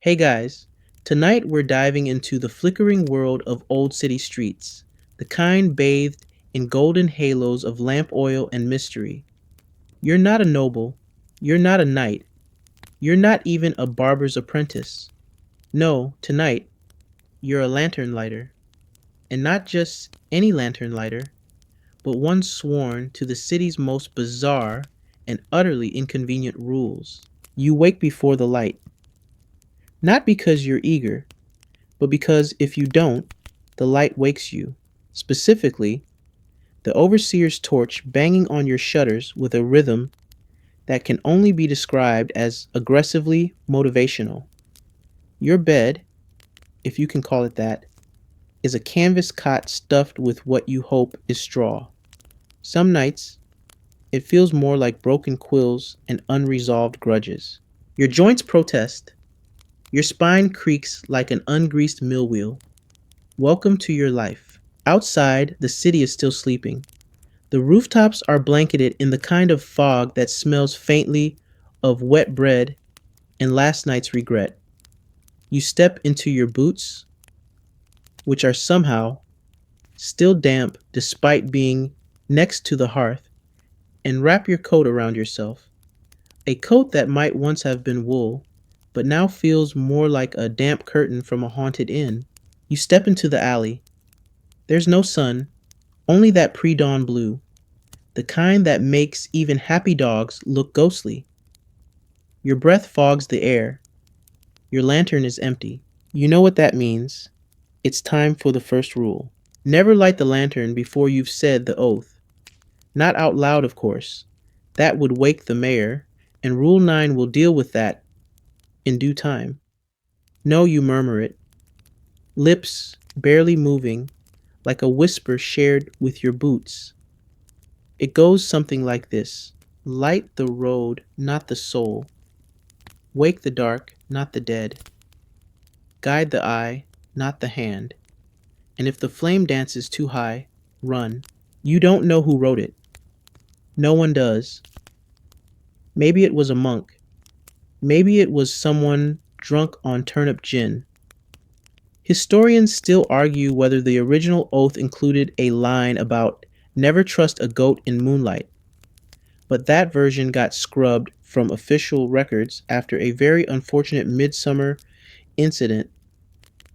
Hey guys, tonight we're diving into the flickering world of old city streets, the kind bathed in golden halos of lamp oil and mystery. You're not a noble, you're not a knight, you're not even a barber's apprentice. No, tonight, you're a lantern lighter. And not just any lantern lighter, but one sworn to the city's most bizarre and utterly inconvenient rules. You wake before the light, not because you're eager, but because if you don't, the light wakes you. Specifically, the overseer's torch banging on your shutters with a rhythm that can only be described as aggressively motivational. Your bed, if you can call it that, is a canvas cot stuffed with what you hope is straw. Some nights, it feels more like broken quills and unresolved grudges. Your joints protest, your spine creaks like an ungreased mill wheel. Welcome to your life. Outside, the city is still sleeping. The rooftops are blanketed in the kind of fog that smells faintly of wet bread and last night's regret. You step into your boots, which are somehow still damp despite being next to the hearth, and wrap your coat around yourself. A coat that might once have been wool, but now feels more like a damp curtain from a haunted inn. You step into the alley. There's no sun, only that pre dawn blue, the kind that makes even happy dogs look ghostly. Your breath fogs the air. Your lantern is empty. You know what that means. It's time for the first rule. Never light the lantern before you've said the oath. Not out loud, of course. That would wake the mayor, and Rule 9 will deal with that in due time. No, you murmur it, lips barely moving, like a whisper shared with your boots. It goes something like this: light the road, not the soul. Wake the dark, not the dead. Guide the eye, not the hand. And if the flame dances too high, run. You don't know who wrote it. No one does. Maybe it was a monk. Maybe it was someone drunk on turnip gin. Historians still argue whether the original oath included a line about never trust a goat in moonlight, but that version got scrubbed from official records after a very unfortunate midsummer incident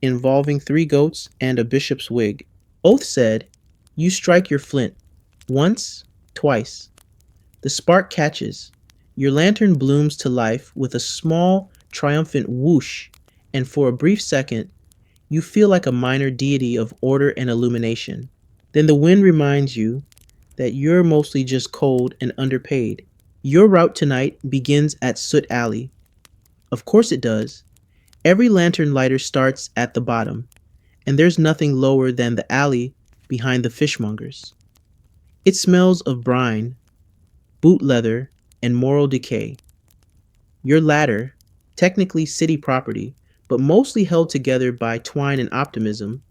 involving three goats and a bishop's wig. Oath said, "You strike your flint. Once, twice. The spark catches. Your lantern blooms to life with a small, triumphant whoosh, and for a brief second, you feel like a minor deity of order and illumination. Then the wind reminds you that you're mostly just cold and underpaid. Your route tonight begins at Soot Alley. Of course it does. Every lantern lighter starts at the bottom, and there's nothing lower than the alley behind the fishmongers. It smells of brine, boot leather, and moral decay. Your ladder, technically city property, but mostly held together by twine and optimism,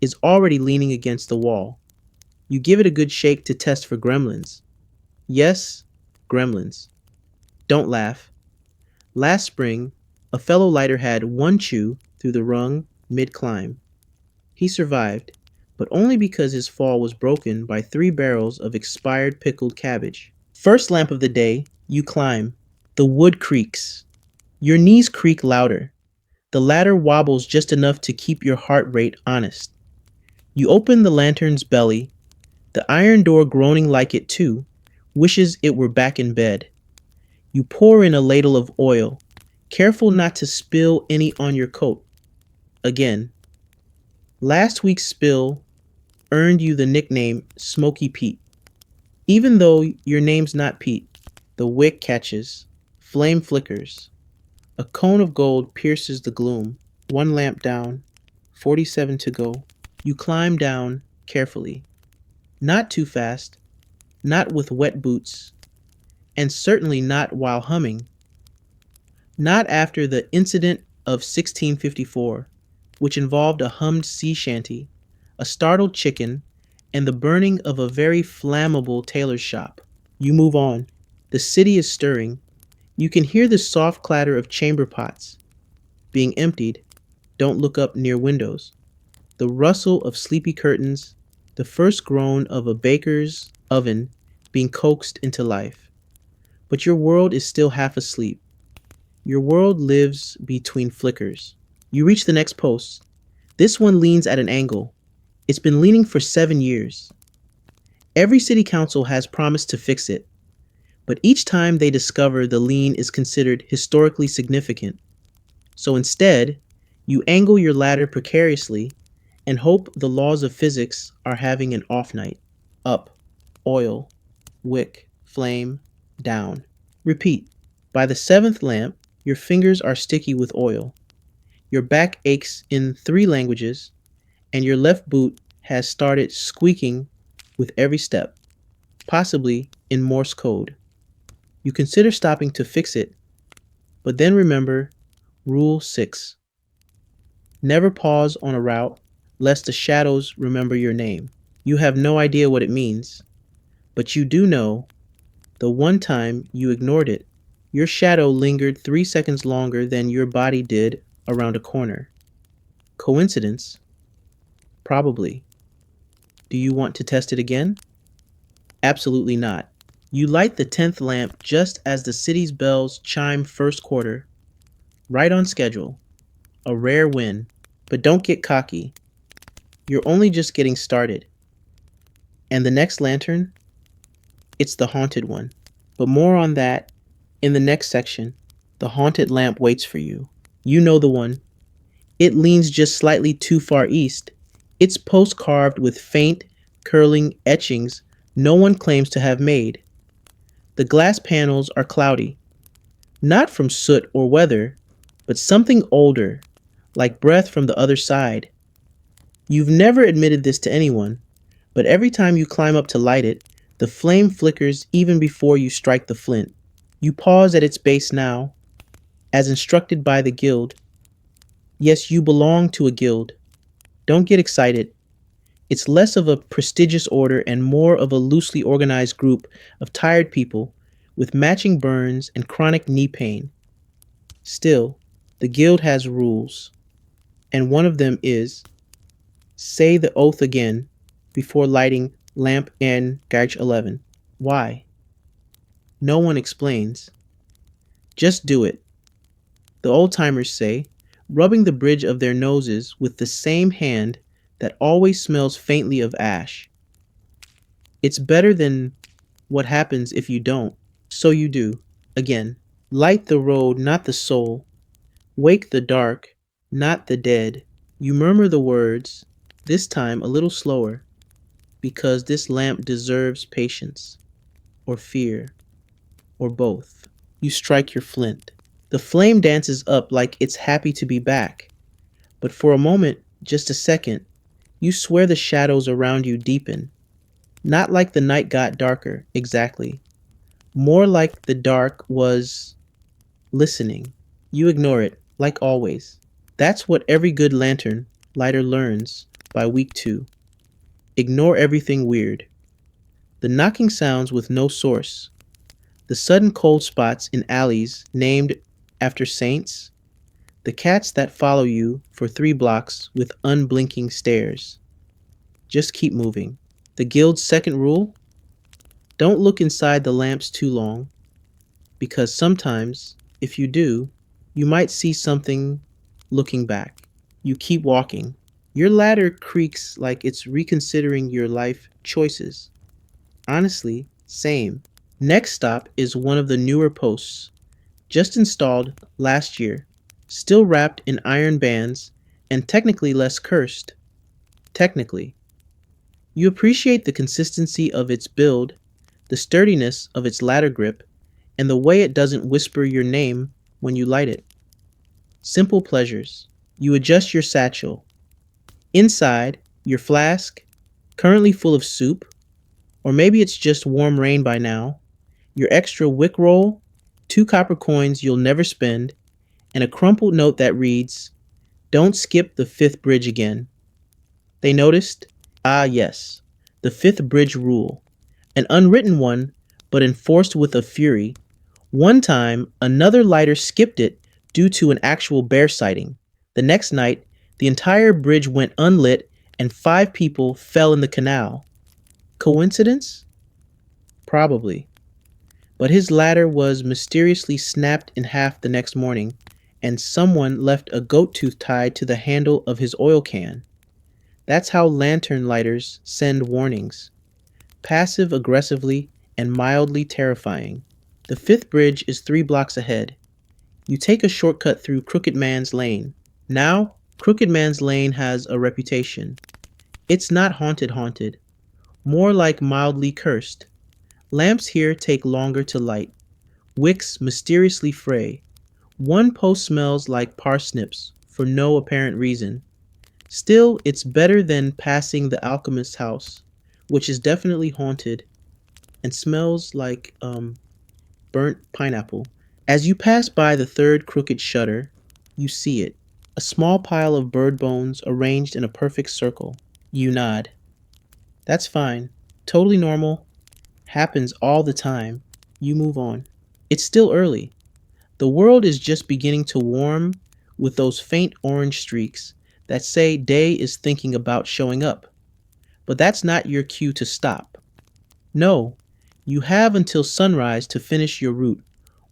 is already leaning against the wall. You give it a good shake to test for gremlins. Yes, gremlins. Don't laugh. Last spring, a fellow lighter had one chew through the rung mid-climb. He survived, but only because his fall was broken by 3 barrels of expired pickled cabbage. First lamp of the day, you climb. The wood creaks. Your knees creak louder. The ladder wobbles just enough to keep your heart rate honest. You open the lantern's belly. The iron door, groaning like it too, wishes it were back in bed. You pour in a ladle of oil, careful not to spill any on your coat. Again, last week's spill earned you the nickname Smoky Pete. Even though your name's not Pete, the wick catches, flame flickers. A cone of gold pierces the gloom. 1 lamp down, 47 to go. You climb down carefully. Not too fast, not with wet boots, and certainly not while humming. Not after the incident of 1654, which involved a hummed sea shanty, a startled chicken, and the burning of a very flammable tailor's shop. You move on. The city is stirring. You can hear the soft clatter of chamber pots. being emptied, don't look up near windows. The rustle of sleepy curtains, the first groan of a baker's oven being coaxed into life. But your world is still half asleep. Your world lives between flickers. You reach the next post. This one leans at an angle. It's been leaning for 7 years. Every city council has promised to fix it, but each time they discover the lean is considered historically significant. So instead, you angle your ladder precariously and hope the laws of physics are having an off night. Up, oil, wick, flame, down. Repeat. By the seventh lamp, your fingers are sticky with oil. Your back aches in 3 languages, and your left boot has started squeaking with every step, possibly in Morse code. You consider stopping to fix it, but then remember Rule 6. Never pause on a route, lest the shadows remember your name. You have no idea what it means, but you do know the one time you ignored it, your shadow lingered 3 seconds longer than your body did around a corner. Coincidence? Probably. Do you want to test it again? Absolutely not. You light the 10th lamp just as the city's bells chime first quarter. Right on schedule. A rare win. But don't get cocky. You're only just getting started. And the next lantern? It's the haunted one. But more on that in the next section. The haunted lamp waits for you. You know the one. It leans just slightly too far east. It's post carved with faint, curling etchings no one claims to have made. The glass panels are cloudy, not from soot or weather, but something older, like breath from the other side. You've never admitted this to anyone, but every time you climb up to light it, the flame flickers even before you strike the flint. You pause at its base now, as instructed by the guild. Yes, you belong to a guild. Don't get excited. It's less of a prestigious order and more of a loosely organized group of tired people with matching burns and chronic knee pain. Still, the guild has rules, and one of them is say the oath again before lighting lamp in Garage 11. Why? No one explains. Just do it. The old-timers say, rubbing the bridge of their noses with the same hand that always smells faintly of ash. It's better than what happens if you don't. So you do. Again. Light the road, not the soul. Wake the dark, not the dead. You murmur the words, this time a little slower, because this lamp deserves patience, or fear, or both. You strike your flint. The flame dances up like it's happy to be back. But for a moment, just a second, you swear the shadows around you deepen. Not like the night got darker, exactly. More like the dark was listening. You ignore it, like always. That's what every good lantern lighter learns by week 2. Ignore everything weird. The knocking sounds with no source. The sudden cold spots in alleys named after saints. The cats that follow you for 3 blocks with unblinking stares. Just keep moving. The guild's second rule? Don't look inside the lamps too long, because sometimes, if you do, you might see something looking back. You keep walking. Your ladder creaks like it's reconsidering your life choices. Honestly, same. Next stop is one of the newer posts, just installed last year, still wrapped in iron bands and technically less cursed. Technically. You appreciate the consistency of its build, the sturdiness of its ladder grip, and the way it doesn't whisper your name when you light it. Simple pleasures. You adjust your satchel. Inside, your flask, currently full of soup, or maybe it's just warm rain by now, your extra wick roll, 2 copper coins you'll never spend, and a crumpled note that reads, "Don't skip the 5th bridge again." They noticed? Ah, yes, the 5th bridge rule. An unwritten one, but enforced with a fury. One time, another lighter skipped it due to an actual bear sighting. The next night, the entire bridge went unlit and 5 people fell in the canal. Coincidence? Probably. But his ladder was mysteriously snapped in half the next morning, and someone left a goat tooth tied to the handle of his oil can. That's how lantern lighters send warnings. Passive aggressively and mildly terrifying. The fifth bridge is 3 blocks ahead. You take a shortcut through Crooked Man's Lane. Now, Crooked Man's Lane has a reputation. It's not haunted, more like mildly cursed. Lamps here take longer to light. Wicks mysteriously fray. One post smells like parsnips for no apparent reason. Still, it's better than passing the alchemist's house, which is definitely haunted and smells like burnt pineapple. As you pass by the third crooked shutter, you see it. A small pile of bird bones arranged in a perfect circle. You nod. That's fine. Totally normal. Happens all the time. You move on. It's still early. The world is just beginning to warm with those faint orange streaks that say day is thinking about showing up. But that's not your cue to stop. No, you have until sunrise to finish your route,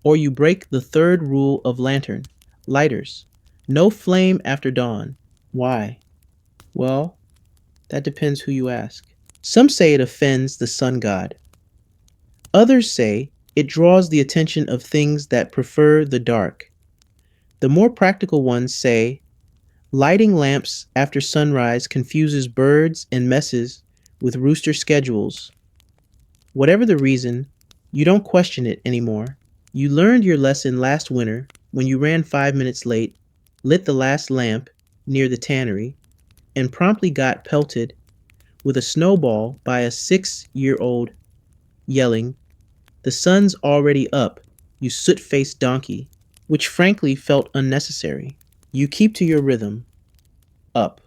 or you break the third rule of lantern, lighters. No flame after dawn. Why? Well, that depends who you ask. Some say it offends the sun god. Others say it draws the attention of things that prefer the dark. The more practical ones say lighting lamps after sunrise confuses birds and messes with rooster schedules. Whatever the reason, you don't question it anymore. You learned your lesson last winter when you ran 5 minutes late, lit the last lamp near the tannery, and promptly got pelted with a snowball by a 6-year-old yelling, "The sun's already up, you soot-faced donkey," which frankly felt unnecessary. You keep to your rhythm. Up,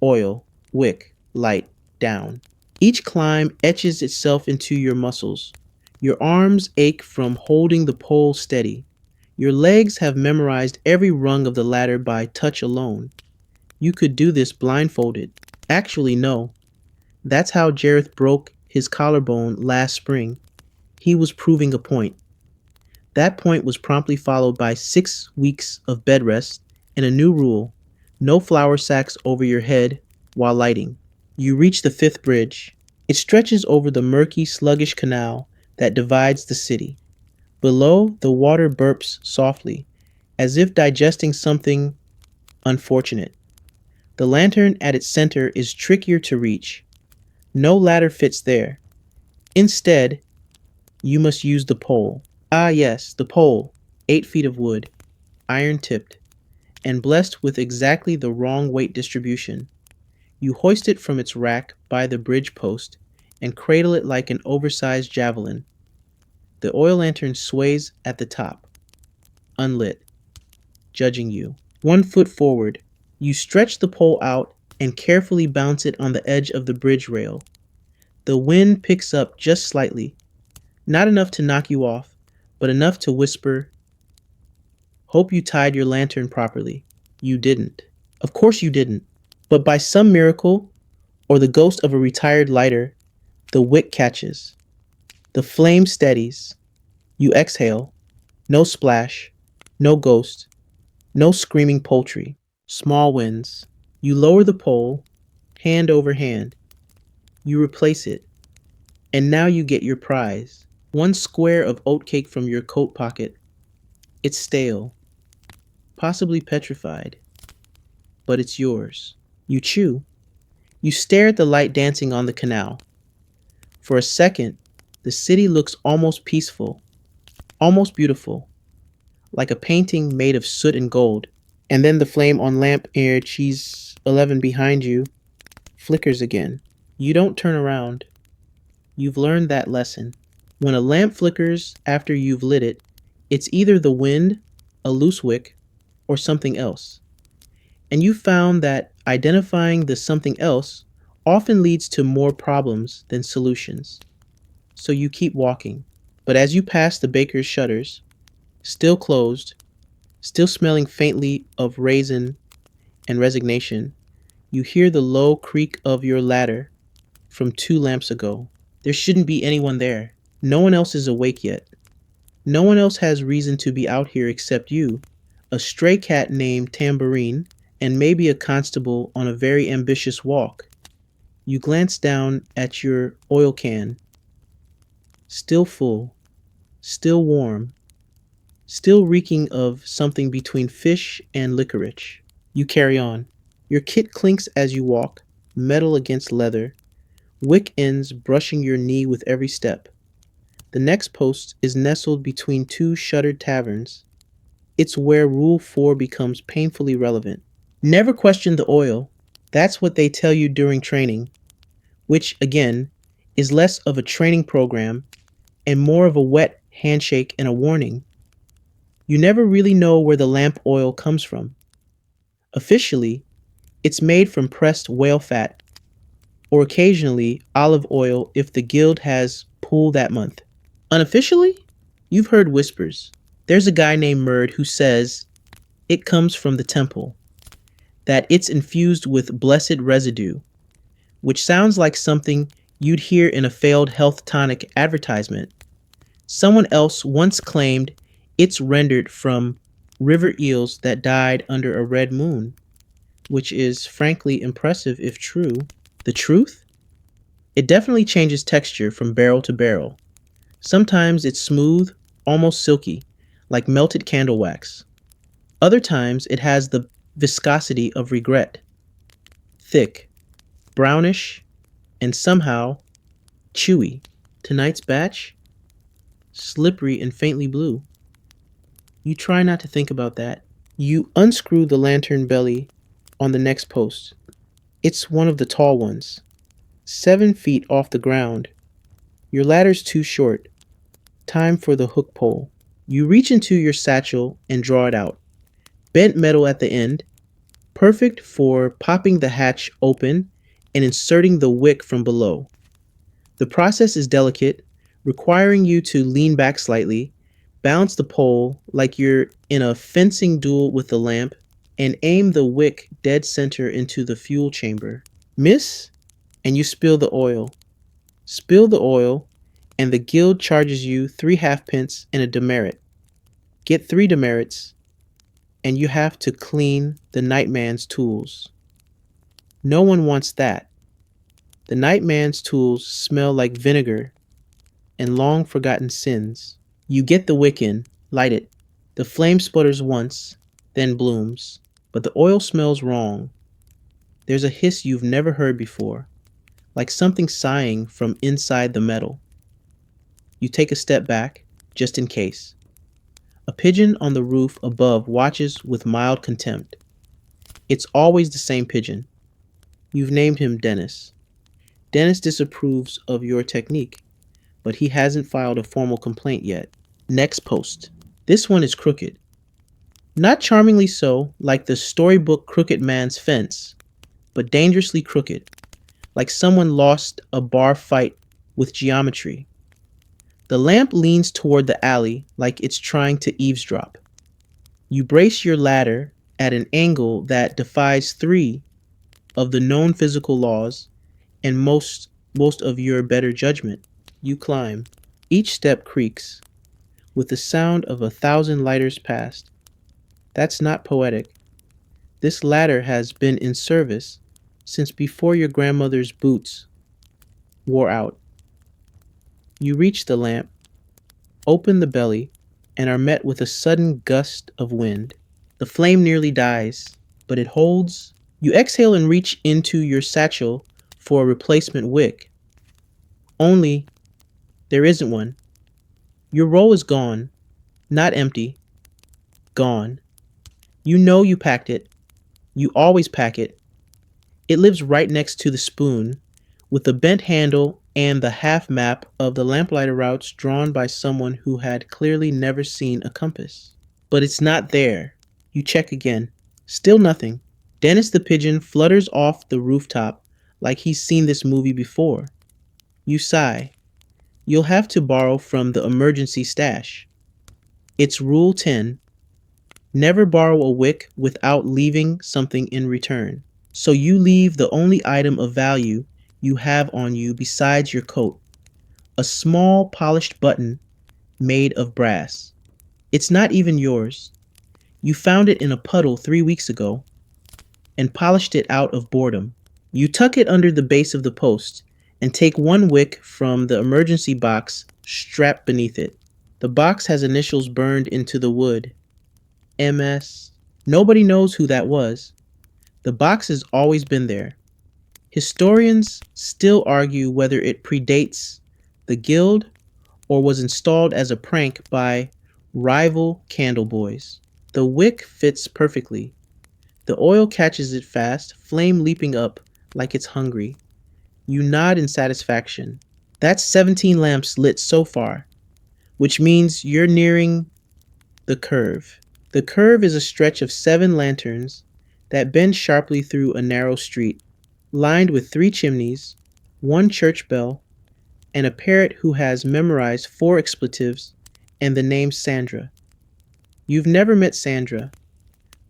oil, wick, light, down. Each climb etches itself into your muscles. Your arms ache from holding the pole steady. Your legs have memorized every rung of the ladder by touch alone. You could do this blindfolded. Actually, no. That's how Jareth broke his collarbone last spring. He was proving a point. That point was promptly followed by 6 weeks of bed rest and a new rule: no flour sacks over your head while lighting. You reach the fifth bridge. It stretches over the murky, sluggish canal that divides the city. Below, the water burps softly, as if digesting something unfortunate. The lantern at its center is trickier to reach. No ladder fits there. Instead, you must use the pole. Ah yes, the pole, 8 feet of wood, iron-tipped, and blessed with exactly the wrong weight distribution. You hoist it from its rack by the bridge post and cradle it like an oversized javelin. The oil lantern sways at the top, unlit, judging you. 1 foot forward, you stretch the pole out and carefully bounce it on the edge of the bridge rail. The wind picks up just slightly, not enough to knock you off, but enough to whisper, "Hope you tied your lantern properly." You didn't. Of course you didn't. But by some miracle, or the ghost of a retired lighter, the wick catches. The flame steadies. You exhale. No splash. No ghost. No screaming poultry. Small wins. You lower the pole, hand over hand. You replace it. And now you get your prize. 1 square of oatcake from your coat pocket. It's stale. Possibly petrified. But it's yours. You chew. You stare at the light dancing on the canal. For a second, the city looks almost peaceful, almost beautiful, like a painting made of soot and gold. And then the flame on lamp air cheese 11 behind you flickers again. You don't turn around. You've learned that lesson. When a lamp flickers after you've lit it, it's either the wind, a loose wick, or something else. And you found that identifying the something else often leads to more problems than solutions. So you keep walking. But as you pass the baker's shutters, still closed, Still smelling faintly of raisin and resignation, you hear the low creak of your ladder from 2 lamps ago. There shouldn't be anyone there. No one else is awake yet. No one else has reason to be out here except you, a stray cat named Tambourine, and maybe a constable on a very ambitious walk. You glance down at your oil can. Still full, still warm, still reeking of something between fish and licorice. You carry on. Your kit clinks as you walk, metal against leather, wick ends brushing your knee with every step. The next post is nestled between 2 shuttered taverns. It's where Rule 4 becomes painfully relevant. Never question the oil. That's what they tell you during training, which, again, is less of a training program and more of a wet handshake and a warning. You never really know where the lamp oil comes from. Officially, it's made from pressed whale fat, or occasionally olive oil if the guild has pool that month. Unofficially, you've heard whispers. There's a guy named Murd who says it comes from the temple, that it's infused with blessed residue, which sounds like something you'd hear in a failed health tonic advertisement. Someone else once claimed it's rendered from river eels that died under a red moon, which is frankly impressive if true. The truth? It definitely changes texture from barrel to barrel. Sometimes it's smooth, almost silky, like melted candle wax. Other times it has the viscosity of regret. Thick, brownish, and somehow chewy. Tonight's batch? Slippery and faintly blue. You try not to think about that. You unscrew the lantern belly on the next post. It's one of the tall ones, 7 feet off the ground. Your ladder's too short. Time for the hook pole. You reach into your satchel and draw it out. Bent metal at the end, perfect for popping the hatch open and inserting the wick from below. The process is delicate, requiring you to lean back slightly, balance the pole like you're in a fencing duel with the lamp, and aim the wick dead center into the fuel chamber. Miss, and you spill the oil. Spill the oil, and the guild charges you 3 halfpence and a demerit. Get 3 demerits, and you have to clean the nightman's tools. No one wants that. The nightman's tools smell like vinegar and long forgotten sins. You get the wick in, light it. The flame sputters once, then blooms, but the oil smells wrong. There's a hiss you've never heard before, like something sighing from inside the metal. You take a step back, just in case. A pigeon on the roof above watches with mild contempt. It's always the same pigeon. You've named him Dennis. Dennis disapproves of your technique, but he hasn't filed a formal complaint yet. Next post. This one is crooked. Not charmingly so, like the storybook Crooked Man's Fence, but dangerously crooked, like someone lost a bar fight with geometry. The lamp leans toward the alley like it's trying to eavesdrop. You brace your ladder at an angle that defies 3 of the known physical laws and most of your better judgment. You climb. Each step creaks, with the sound of 1,000 lighters passed. That's not poetic. This ladder has been in service since before your grandmother's boots wore out. You reach the lamp, open the belly, and are met with a sudden gust of wind. The flame nearly dies, but it holds. You exhale and reach into your satchel for a replacement wick. Only there isn't one. Your roll is gone, not empty, gone. You know you packed it. You always pack it. It lives right next to the spoon, with the bent handle and the half map of the lamplighter routes drawn by someone who had clearly never seen a compass. But it's not there. You check again. Still nothing. Dennis the pigeon flutters off the rooftop like he's seen this movie before. You sigh. You'll have to borrow from the emergency stash. It's Rule 10. Never borrow a wick without leaving something in return. So you leave the only item of value you have on you besides your coat, a small polished button made of brass. It's not even yours. You found it in a puddle 3 weeks ago and polished it out of boredom. You tuck it under the base of the post and take one wick from the emergency box strapped beneath it. The box has initials burned into the wood. MS. Nobody knows who that was. The box has always been there. Historians still argue whether it predates the guild or was installed as a prank by rival candle boys. The wick fits perfectly. The oil catches it fast, flame leaping up like it's hungry. You nod in satisfaction. That's 17 lamps lit so far, which means you're nearing the curve. The curve is a stretch of 7 lanterns that bend sharply through a narrow street, lined with 3 chimneys, 1 church bell, and a parrot who has memorized 4 expletives and the name Sandra. You've never met Sandra,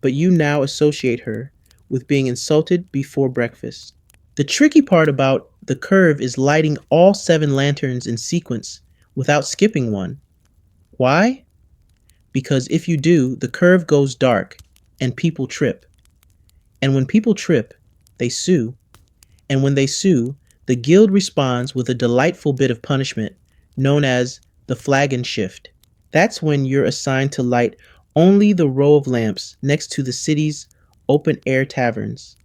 but you now associate her with being insulted before breakfast. The tricky part about the curve is lighting all 7 lanterns in sequence without skipping one. Why? Because if you do, the curve goes dark and people trip. And when people trip, they sue. And when they sue, the guild responds with a delightful bit of punishment known as the flagon shift. That's when you're assigned to light only the row of lamps next to the city's open-air taverns.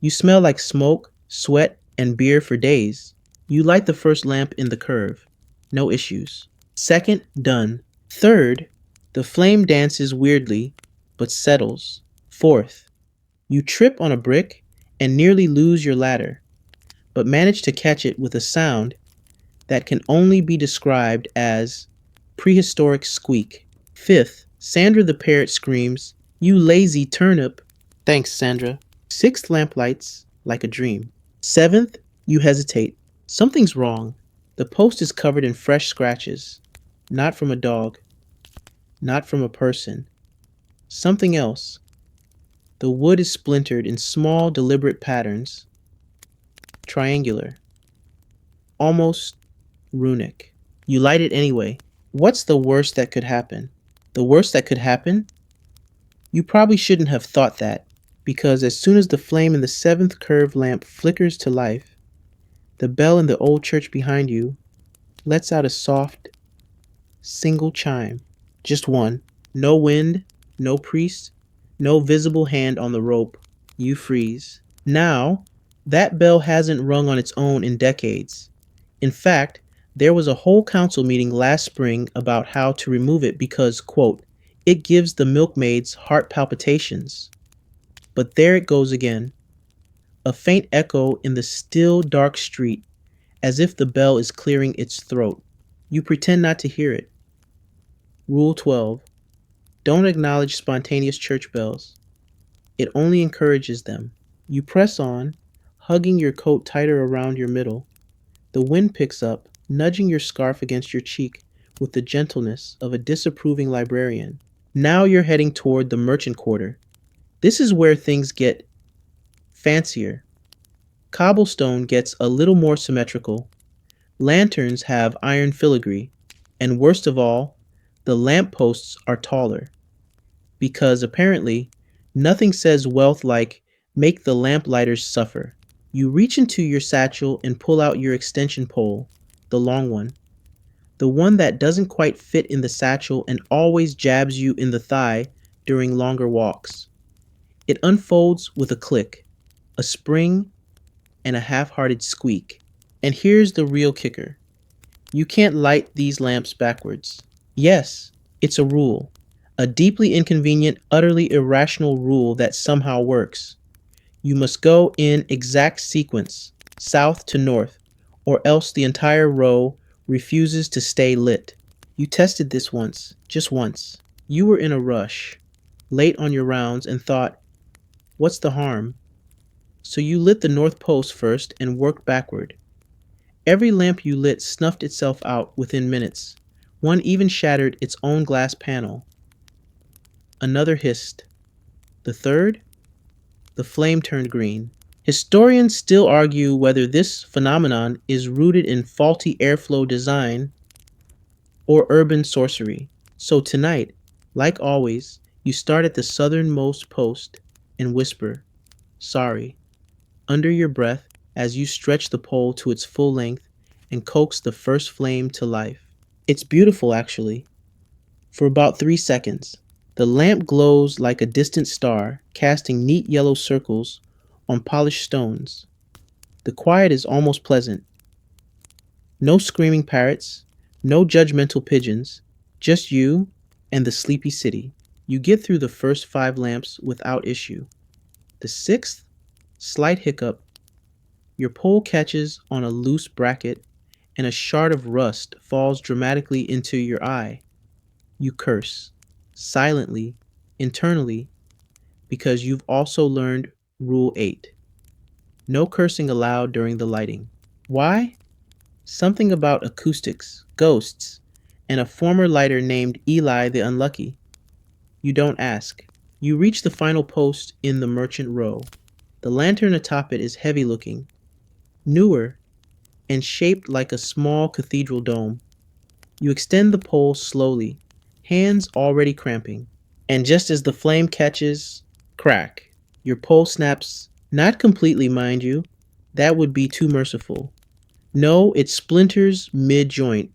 You smell like smoke, sweat, and beer for days. You light the first lamp in the curve. No issues. Second, done. Third, the flame dances weirdly, but settles. Fourth, you trip on a brick and nearly lose your ladder, but manage to catch it with a sound that can only be described as prehistoric squeak. Fifth, Sandra the parrot screams, "You lazy turnip." Thanks, Sandra. Sixth, lamp lights like a dream. Seventh, you hesitate. Something's wrong. The post is covered in fresh scratches. Not from a dog. Not from a person. Something else. The wood is splintered in small, deliberate patterns. Triangular. Almost runic. You light it anyway. What's the worst that could happen? The worst that could happen? You probably shouldn't have thought that, because as soon as the flame in the 7th curved lamp flickers to life, the bell in the old church behind you lets out a soft, single chime. Just one. No wind, no priest, no visible hand on the rope. You freeze. Now, that bell hasn't rung on its own in decades. In fact, there was a whole council meeting last spring about how to remove it because, quote, it gives the milkmaids heart palpitations. But there it goes again. A faint echo in the still dark street, as if the bell is clearing its throat. You pretend not to hear it. Rule 12. Don't acknowledge spontaneous church bells. It only encourages them. You press on, hugging your coat tighter around your middle. The wind picks up, nudging your scarf against your cheek with the gentleness of a disapproving librarian. Now you're heading toward the merchant quarter. This is where things get fancier. Cobblestone gets a little more symmetrical. Lanterns have iron filigree. And worst of all, the lampposts are taller. Because apparently, nothing says wealth like make the lamplighters suffer. You reach into your satchel and pull out your extension pole, the long one. The one that doesn't quite fit in the satchel and always jabs you in the thigh during longer walks. It unfolds with a click, a spring, and a half-hearted squeak. And here's the real kicker. You can't light these lamps backwards. Yes, it's a rule. A deeply inconvenient, utterly irrational rule that somehow works. You must go in exact sequence, south to north, or else the entire row refuses to stay lit. You tested this once, just once. You were in a rush, late on your rounds, and thought, what's the harm? So you lit the north post first and worked backward. Every lamp you lit snuffed itself out within minutes. One even shattered its own glass panel. Another hissed. The third, the flame turned green. Historians still argue whether this phenomenon is rooted in faulty airflow design or urban sorcery. So tonight, like always, you start at the southernmost post and whisper, sorry, under your breath as you stretch the pole to its full length and coax the first flame to life. It's beautiful, actually. For about 3 seconds, the lamp glows like a distant star, casting neat yellow circles on polished stones. The quiet is almost pleasant. No screaming parrots, no judgmental pigeons, just you and the sleepy city. You get through the first 5 lamps without issue. The sixth, slight hiccup, your pole catches on a loose bracket and a shard of rust falls dramatically into your eye. You curse, silently, internally, because you've also learned Rule 8. No cursing allowed during the lighting. Why? Something about acoustics, ghosts, and a former lighter named Eli the Unlucky. You don't ask. You reach the final post in the merchant row. The lantern atop it is heavy looking, newer, and shaped like a small cathedral dome. You extend the pole slowly, hands already cramping. And just as the flame catches, crack, your pole snaps, not completely, mind you. That would be too merciful. No, it splinters mid-joint,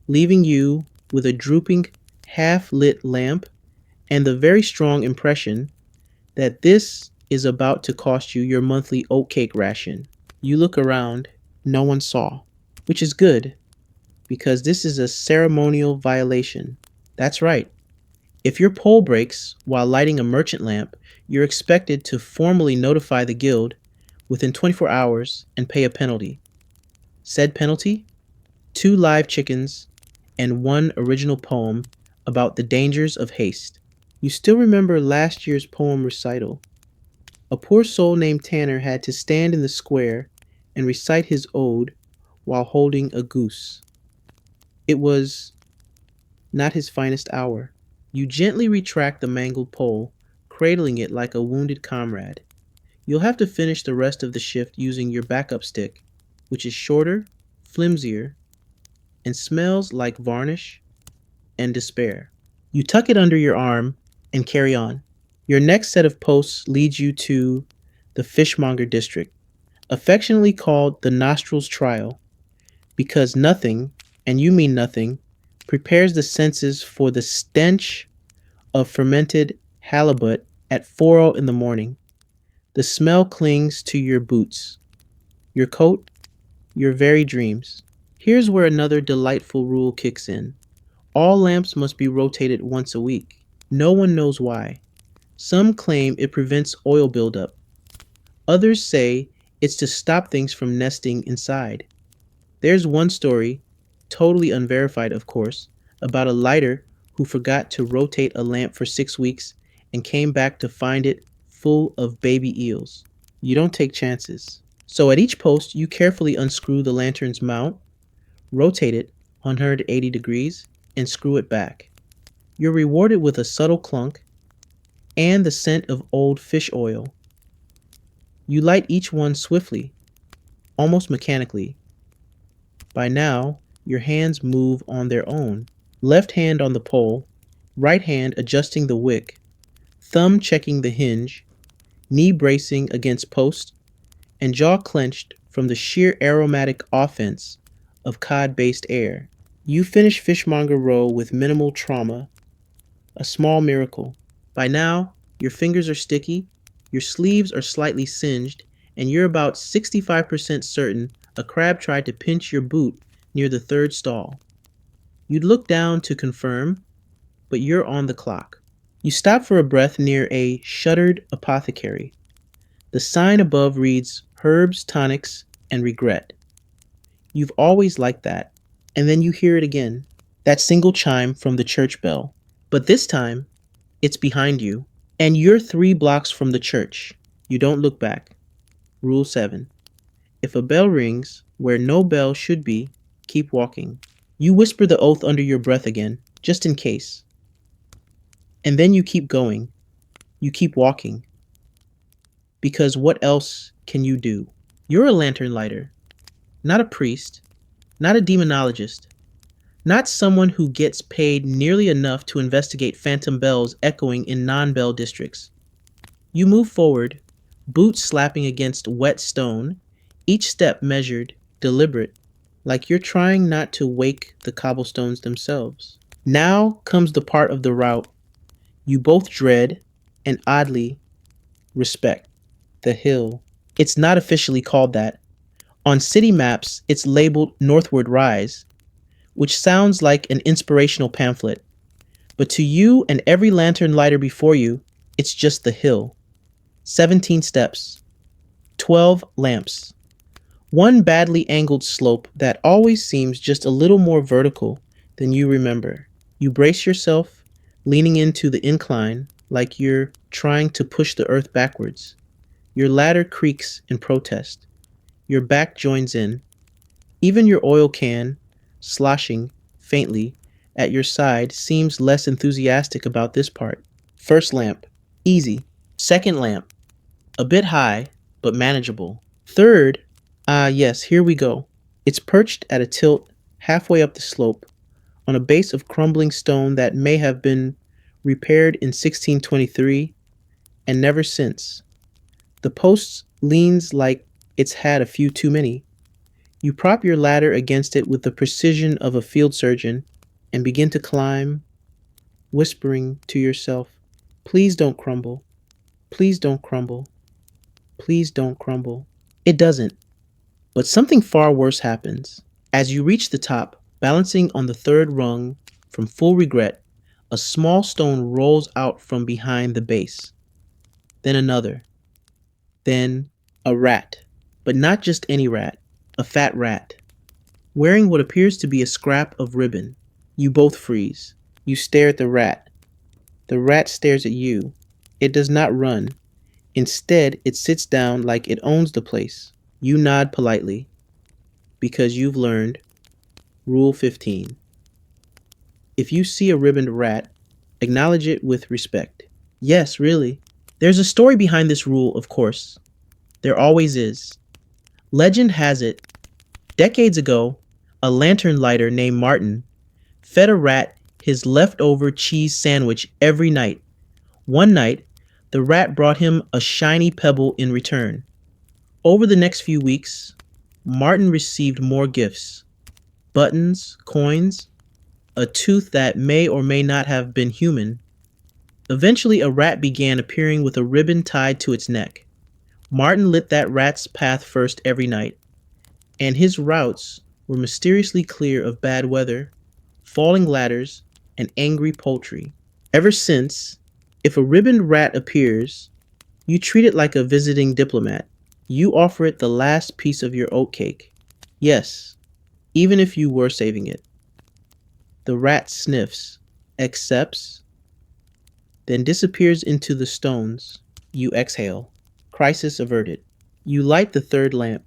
leaving you with a drooping, half-lit lamp and the very strong impression that this is about to cost you your monthly oatcake ration. You look around, no one saw, which is good, because this is a ceremonial violation. That's right. If your pole breaks while lighting a merchant lamp, you're expected to formally notify the guild within 24 hours and pay a penalty. Said penalty? 2 live chickens and 1 original poem about the dangers of haste. You still remember last year's poem recital. A poor soul named Tanner had to stand in the square and recite his ode while holding a goose. It was not his finest hour. You gently retract the mangled pole, cradling it like a wounded comrade. You'll have to finish the rest of the shift using your backup stick, which is shorter, flimsier, and smells like varnish and despair. You tuck it under your arm and carry on. Your next set of posts leads you to the Fishmonger District, affectionately called the Nostrils Trial, because nothing, and you mean nothing, prepares the senses for the stench of fermented halibut at 4 in the morning. The smell clings to your boots, your coat, your very dreams. Here's where another delightful rule kicks in. All lamps must be rotated once a week. No one knows why. Some claim it prevents oil buildup. Others say it's to stop things from nesting inside. There's one story, totally unverified of course, about a lighter who forgot to rotate a lamp for 6 weeks and came back to find it full of baby eels. You don't take chances. So at each post, you carefully unscrew the lantern's mount, rotate it 180 degrees, and screw it back. You're rewarded with a subtle clunk and the scent of old fish oil. You light each one swiftly, almost mechanically. By now, your hands move on their own. Left hand on the pole, right hand adjusting the wick, thumb checking the hinge, knee bracing against post, and jaw clenched from the sheer aromatic offense of cod-based air. You finish Fishmonger Row with minimal trauma, a small miracle. By now, your fingers are sticky, your sleeves are slightly singed, and you're about 65% certain a crab tried to pinch your boot near the 3rd stall. You'd look down to confirm, but you're on the clock. You stop for a breath near a shuttered apothecary. The sign above reads herbs, tonics, and regret. You've always liked that, and then you hear it again, that single chime from the church bell. But this time, it's behind you, and you're 3 blocks from the church. You don't look back. Rule 7. If a bell rings where no bell should be, keep walking. You whisper the oath under your breath again, just in case. And then you keep going. You keep walking. Because what else can you do? You're a lantern lighter, not a priest, not a demonologist, not someone who gets paid nearly enough to investigate phantom bells echoing in non bell districts. You move forward, boots slapping against wet stone, each step measured, deliberate, like you're trying not to wake the cobblestones themselves. Now comes the part of the route you both dread and oddly respect: the hill. It's not officially called that. On city maps, it's labeled Northward Rise, which sounds like an inspirational pamphlet. But to you and every lantern lighter before you, it's just the hill. 17 steps, 12 lamps, one badly angled slope that always seems just a little more vertical than you remember. You brace yourself, leaning into the incline like you're trying to push the earth backwards. Your ladder creaks in protest. Your back joins in. Even your oil can, sloshing faintly at your side, seems less enthusiastic about this part. First lamp, easy. Second lamp, a bit high, but manageable. Third, yes, here we go. It's perched at a tilt halfway up the slope on a base of crumbling stone that may have been repaired in 1623 and never since. The post leans like it's had a few too many. You prop your ladder against it with the precision of a field surgeon and begin to climb, whispering to yourself, "Please don't crumble. Please don't crumble. Please don't crumble." It doesn't, but something far worse happens. As you reach the top, balancing on the third rung from full regret, a small stone rolls out from behind the base. Then another. Then a rat. But not just any rat, a fat rat, wearing what appears to be a scrap of ribbon. You both freeze. You stare at the rat. The rat stares at you. It does not run. Instead, it sits down like it owns the place. You nod politely, because you've learned Rule 15. If you see a ribboned rat, acknowledge it with respect. Yes, really. There's a story behind this rule, of course. There always is. Legend has it, decades ago, a lantern lighter named Martin fed a rat his leftover cheese sandwich every night. One night, the rat brought him a shiny pebble in return. Over the next few weeks, Martin received more gifts: buttons, coins, a tooth that may or may not have been human. Eventually, a rat began appearing with a ribbon tied to its neck. Martin lit that rat's path first every night, and his routes were mysteriously clear of bad weather, falling ladders, and angry poultry. Ever since, if a ribboned rat appears, you treat it like a visiting diplomat. You offer it the last piece of your oatcake. Yes, even if you were saving it. The rat sniffs, accepts, then disappears into the stones. You exhale. Crisis averted. You light the third lamp.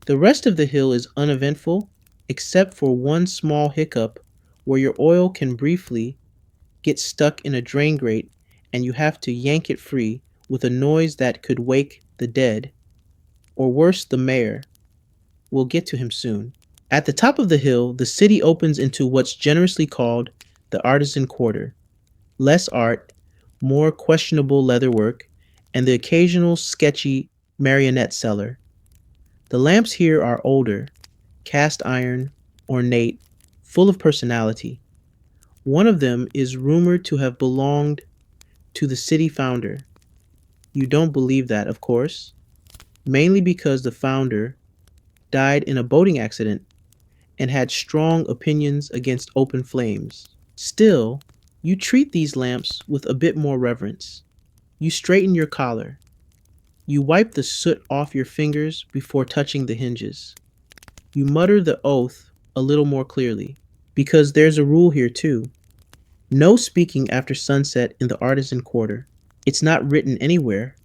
The rest of the hill is uneventful, except for one small hiccup where your oil can briefly get stuck in a drain grate and you have to yank it free with a noise that could wake the dead, or worse, the mayor. We'll get to him soon. At the top of the hill, the city opens into what's generously called the artisan quarter. Less art, more questionable leatherwork, and the occasional sketchy marionette seller. The lamps here are older, cast iron, ornate, full of personality. One of them is rumored to have belonged to the city founder. You don't believe that, of course, mainly because the founder died in a boating accident and had strong opinions against open flames. Still, you treat these lamps with a bit more reverence. You straighten your collar. You wipe the soot off your fingers before touching the hinges. You mutter the oath a little more clearly, because there's a rule here too. No speaking after sunset in the artisan quarter. It's not written anywhere,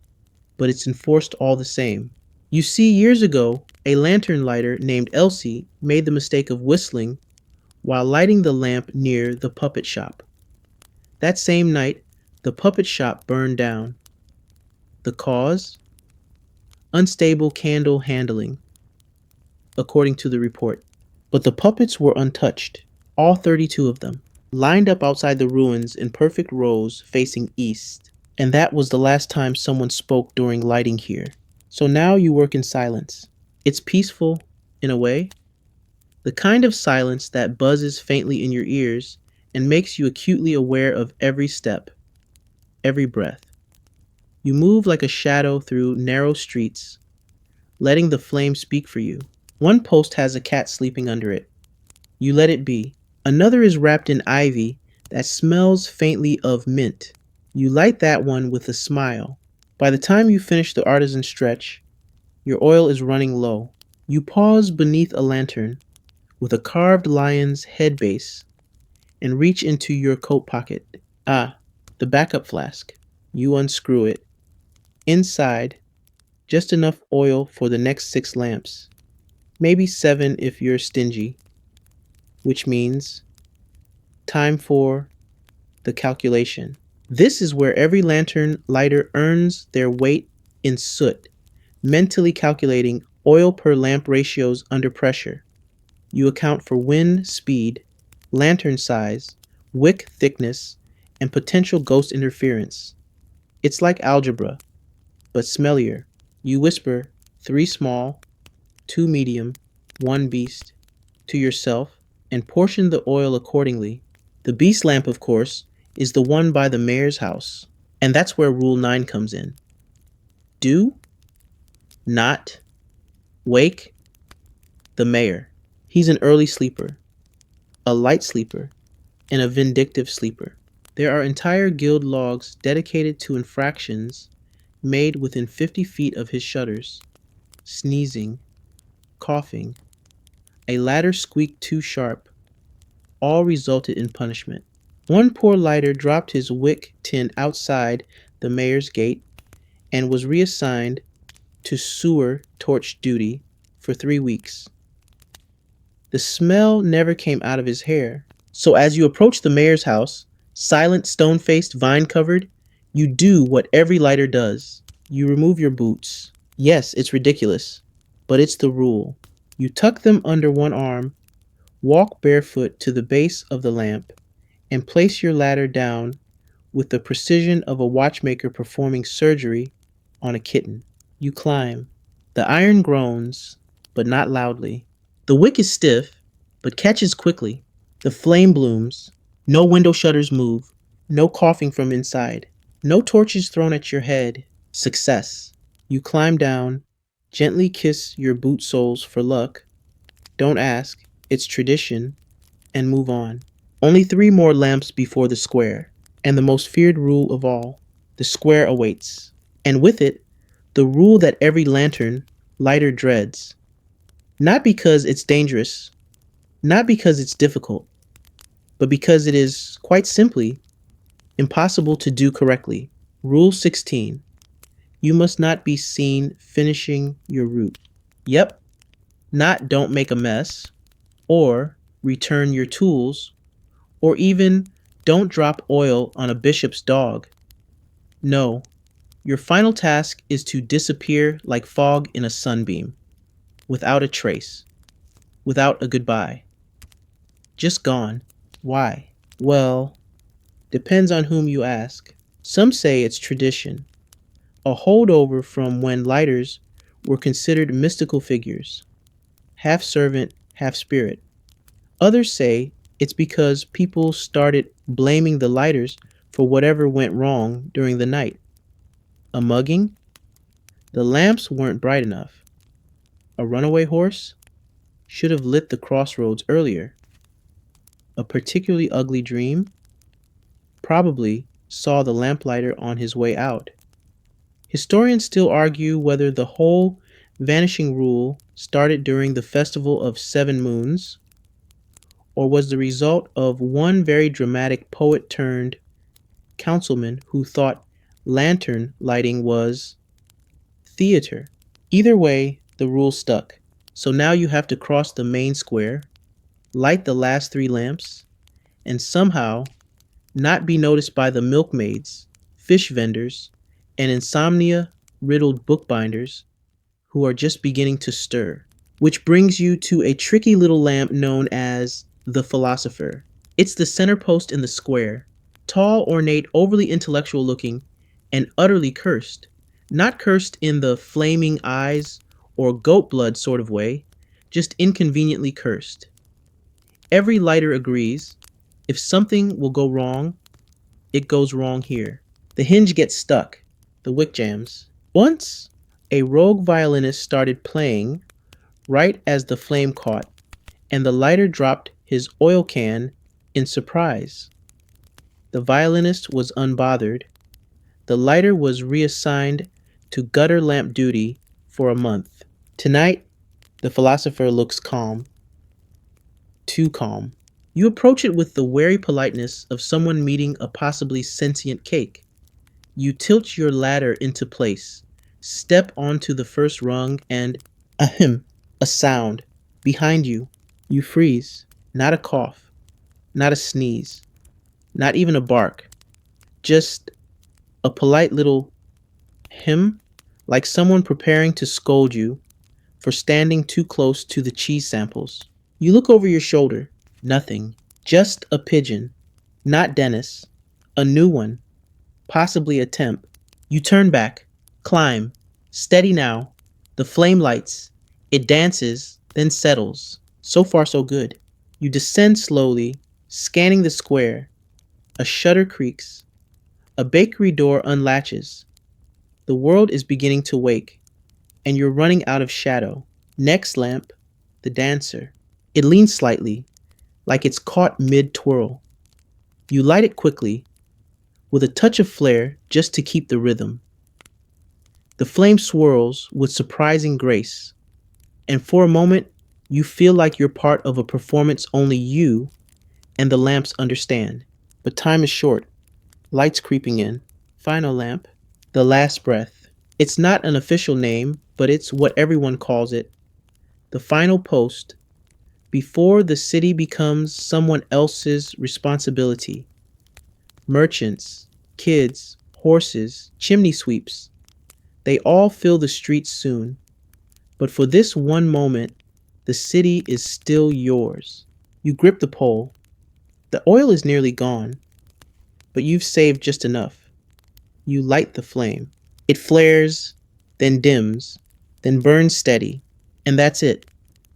but it's enforced all the same. You see, years ago, a lantern lighter named Elsie made the mistake of whistling while lighting the lamp near the puppet shop. That same night, The puppet shop burned down. The cause? Unstable candle handling, according to the report. But the puppets were untouched, all 32 of them, lined up outside the ruins in perfect rows facing east. And that was the last time someone spoke during lighting here. So now you work in silence. It's peaceful, in a way. The kind of silence that buzzes faintly in your ears and makes you acutely aware of every step, every breath. You move like a shadow through narrow streets, letting the flame speak for you. One post has a cat sleeping under it. You let it be. Another is wrapped in ivy that smells faintly of mint. You light that one with a smile. By the time you finish the artisan stretch, your oil is running low. You pause beneath a lantern with a carved lion's head base and reach into your coat pocket. Ah, the backup flask. You unscrew it. Inside, just enough oil for the next 6 lamps. Maybe 7 if you're stingy, which means time for the calculation. This is where every lantern lighter earns their weight in soot, mentally calculating oil per lamp ratios under pressure. You account for wind speed, lantern size, wick thickness, and potential ghost interference. It's like algebra, but smellier. You whisper 3 small, 2 medium, 1 beast to yourself and portion the oil accordingly. The beast lamp, of course, is the one by the mayor's house. And that's where Rule 9 comes in. Do not wake the mayor. He's an early sleeper, a light sleeper, and a vindictive sleeper. There are entire guild logs dedicated to infractions made within 50 feet of his shutters. Sneezing, coughing, a ladder squeaked too sharp, all resulted in punishment. One poor lighter dropped his wick tin outside the mayor's gate and was reassigned to sewer torch duty for 3 weeks. The smell never came out of his hair, so as you approach the mayor's house, silent, stone-faced, vine-covered, you do what every lighter does. You remove your boots. Yes, it's ridiculous, but it's the rule. You tuck them under one arm, walk barefoot to the base of the lamp, and place your ladder down with the precision of a watchmaker performing surgery on a kitten. You climb. The iron groans, but not loudly. The wick is stiff, but catches quickly. The flame blooms. No window shutters move. No coughing from inside. No torches thrown at your head. Success. You climb down, gently kiss your boot soles for luck. Don't ask, it's tradition, and move on. Only 3 more lamps before the square, and the most feared rule of all, the square awaits. And with it, the rule that every lantern lighter dreads. Not because it's dangerous, not because it's difficult, but because it is, quite simply, impossible to do correctly. Rule 16. You must not be seen finishing your route. Yep, not don't make a mess, or return your tools, or even don't drop oil on a bishop's dog. No, your final task is to disappear like fog in a sunbeam, without a trace, without a goodbye. Just gone. Why? Well, depends on whom you ask. Some say it's tradition, a holdover from when lighters were considered mystical figures, half servant, half spirit. Others say it's because people started blaming the lighters for whatever went wrong during the night. A mugging? The lamps weren't bright enough. A runaway horse? Should have lit the crossroads earlier. A particularly ugly dream? Probably saw the lamplighter on his way out. Historians still argue whether the whole vanishing rule started during the Festival of 7 Moons, or was the result of one very dramatic poet turned councilman who thought lantern lighting was theater. Either way, the rule stuck. So now you have to cross the main square, light the last 3 lamps, and somehow not be noticed by the milkmaids fish vendors, and insomnia riddled bookbinders who are just beginning to stir. Which brings you to a tricky little lamp known as the Philosopher. It's the center post in the square, tall, ornate, overly intellectual looking, and utterly cursed. Not cursed in the flaming eyes or goat blood sort of way, just inconveniently cursed. Every lighter agrees if something will go wrong, it goes wrong here. The hinge gets stuck, the wick jams. Once, a rogue violinist started playing right as the flame caught, and the lighter dropped his oil can in surprise. The violinist was unbothered. The lighter was reassigned to gutter lamp duty for a month. Tonight, the Philosopher looks calm. Too calm. You approach it with the wary politeness of someone meeting a possibly sentient cake. You tilt your ladder into place, step onto the first rung, and ahem, a sound. Behind you, you freeze. Not a cough, not a sneeze, not even a bark. Just a polite little hem, like someone preparing to scold you for standing too close to the cheese samples. You look over your shoulder. Nothing. Just a pigeon. Not Dennis. A new one. Possibly a temp. You turn back. Climb. Steady now. The flame lights. It dances, then settles. So far so good. You descend slowly, scanning the square. A shutter creaks. A bakery door unlatches. The world is beginning to wake, and you're running out of shadow. Next lamp, the dancer. It leans slightly, like it's caught mid-twirl. You light it quickly, with a touch of flare just to keep the rhythm. The flame swirls with surprising grace, and for a moment, you feel like you're part of a performance only you and the lamps understand. But time is short. Lights creeping in. Final lamp, the last breath. It's not an official name, but it's what everyone calls it. The final post, before the city becomes someone else's responsibility. Merchants, kids, horses, chimney sweeps, they all fill the streets soon. But for this one moment, the city is still yours. You grip the pole. The oil is nearly gone, but you've saved just enough. You light the flame. It flares, then dims, then burns steady, and that's it.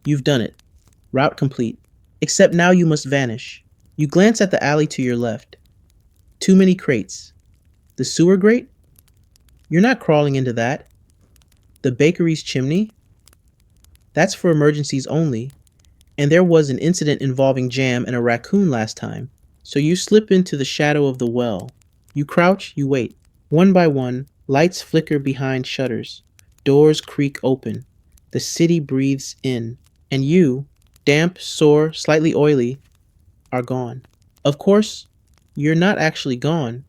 You've done it. Route complete. Except now you must vanish. You glance at the alley to your left. Too many crates. The sewer grate? You're not crawling into that. The bakery's chimney? That's for emergencies only. And there was an incident involving jam and a raccoon last time. So you slip into the shadow of the well. You crouch, you wait. One by one, lights flicker behind shutters. Doors creak open. The city breathes in. And you, damp, sore, slightly oily, are gone. Of course, you're not actually gone.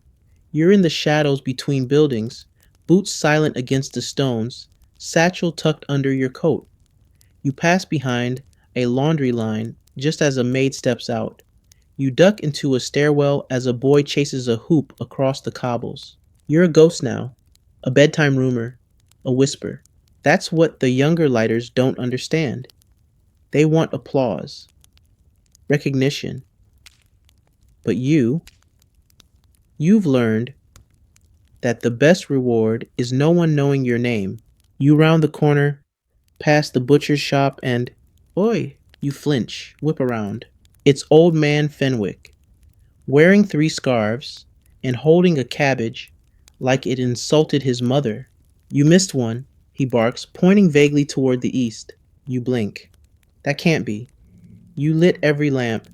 You're in the shadows between buildings, boots silent against the stones, satchel tucked under your coat. You pass behind a laundry line just as a maid steps out. You duck into a stairwell as a boy chases a hoop across the cobbles. You're a ghost now, a bedtime rumor, a whisper. That's what the younger lighters don't understand. They want applause, recognition. But you've learned that the best reward is no one knowing your name. You round the corner, past the butcher's shop, and, oi, you flinch, whip around. It's old man Fenwick, wearing 3 scarves and holding a cabbage like it insulted his mother. You missed one, he barks, pointing vaguely toward the east. You blink. That can't be. You lit every lamp,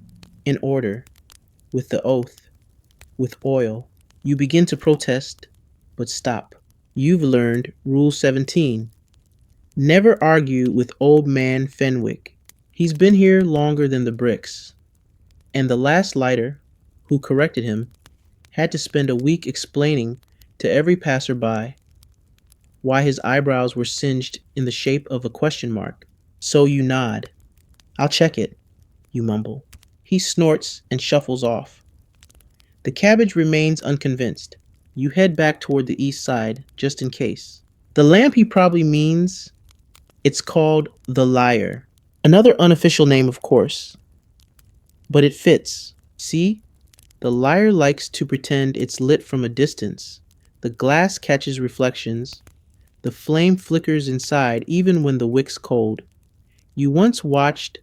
in order, with the oath, with oil. You begin to protest, but stop. You've learned Rule 17. Never argue with old man Fenwick. He's been here longer than the bricks. And the last lighter, who corrected him, had to spend a week explaining to every passerby why his eyebrows were singed in the shape of a question mark. So you nod. I'll check it, you mumble. He snorts and shuffles off. The cabbage remains unconvinced. You head back toward the east side, just in case. The lamp he probably means, it's called the Lyre. Another unofficial name, of course, but it fits. See? The lyre likes to pretend it's lit from a distance. The glass catches reflections. The flame flickers inside even when the wick's cold. You once watched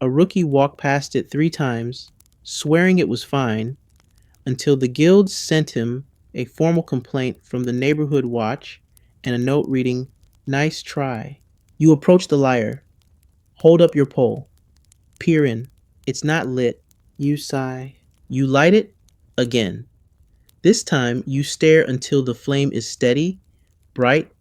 a rookie walk past it 3 times, swearing it was fine, until the guild sent him a formal complaint from the neighborhood watch and a note reading, "Nice try." You approach the lyre. Hold up your pole. Peer in. It's not lit. You sigh. You light it again. This time, you stare until the flame is steady, bright,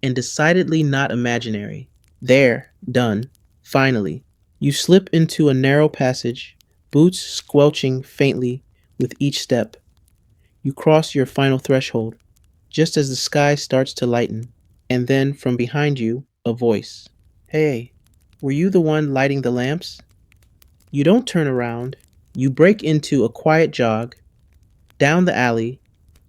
and decidedly not imaginary. There, done. Finally, you slip into a narrow passage, boots squelching faintly with each step. You cross your final threshold, just as the sky starts to lighten, and then from behind you, a voice. "Hey, were you the one lighting the lamps?" You don't turn around. You break into a quiet jog, down the alley,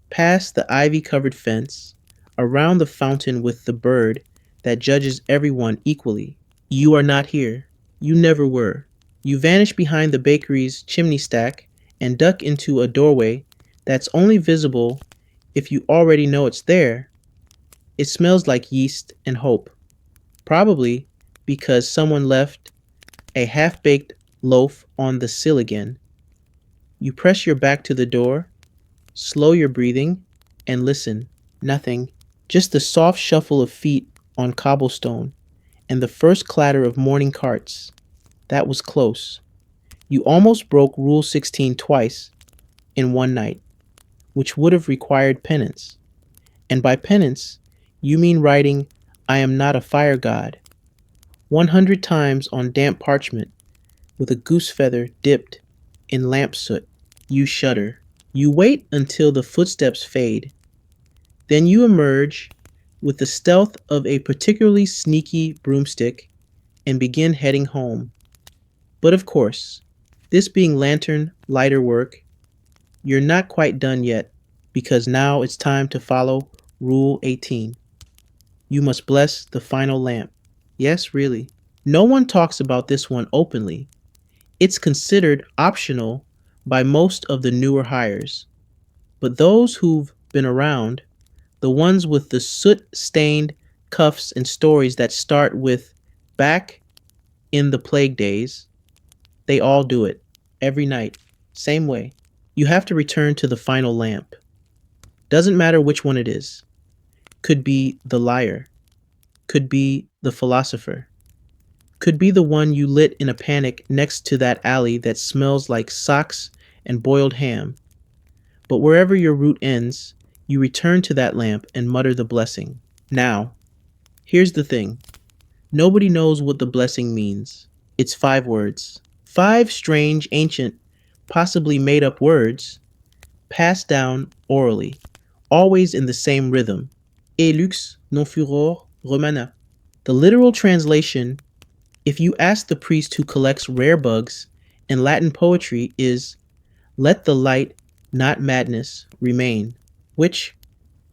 past the ivy-covered fence, around the fountain with the bird that judges everyone equally. You are not here. You never were. You vanish behind the bakery's chimney stack and duck into a doorway that's only visible if you already know it's there. It smells like yeast and hope, probably because someone left a half-baked loaf on the sill again. You press your back to the door, slow your breathing, and listen. Nothing. Just the soft shuffle of feet on cobblestone and the first clatter of morning carts. That was close. You almost broke Rule 16 twice in one night, which would have required penance. And by penance, you mean writing, "I am not a fire god," 100 times on damp parchment with a goose feather dipped in lamp soot. You shudder. You wait until the footsteps fade. Then you emerge with the stealth of a particularly sneaky broomstick and begin heading home. But of course, this being lantern lighter work, you're not quite done yet, because now it's time to follow Rule 18. You must bless the final lamp. Yes, really. No one talks about this one openly. It's considered optional by most of the newer hires. But those who've been around, the ones with the soot-stained cuffs and stories that start with "back in the plague days," they all do it, every night, same way. You have to return to the final lamp. Doesn't matter which one it is. Could be the lyre. Could be the philosopher. Could be the one you lit in a panic next to that alley that smells like socks and boiled ham. But wherever your route ends, you return to that lamp and mutter the blessing. Now, here's the thing. Nobody knows what the blessing means. It's 5 words. 5 strange, ancient, possibly made-up words, passed down orally, always in the same rhythm. E lux non furor romana. The literal translation, if you ask the priest who collects rare bugs in Latin poetry, is "Let the light, not madness, remain," which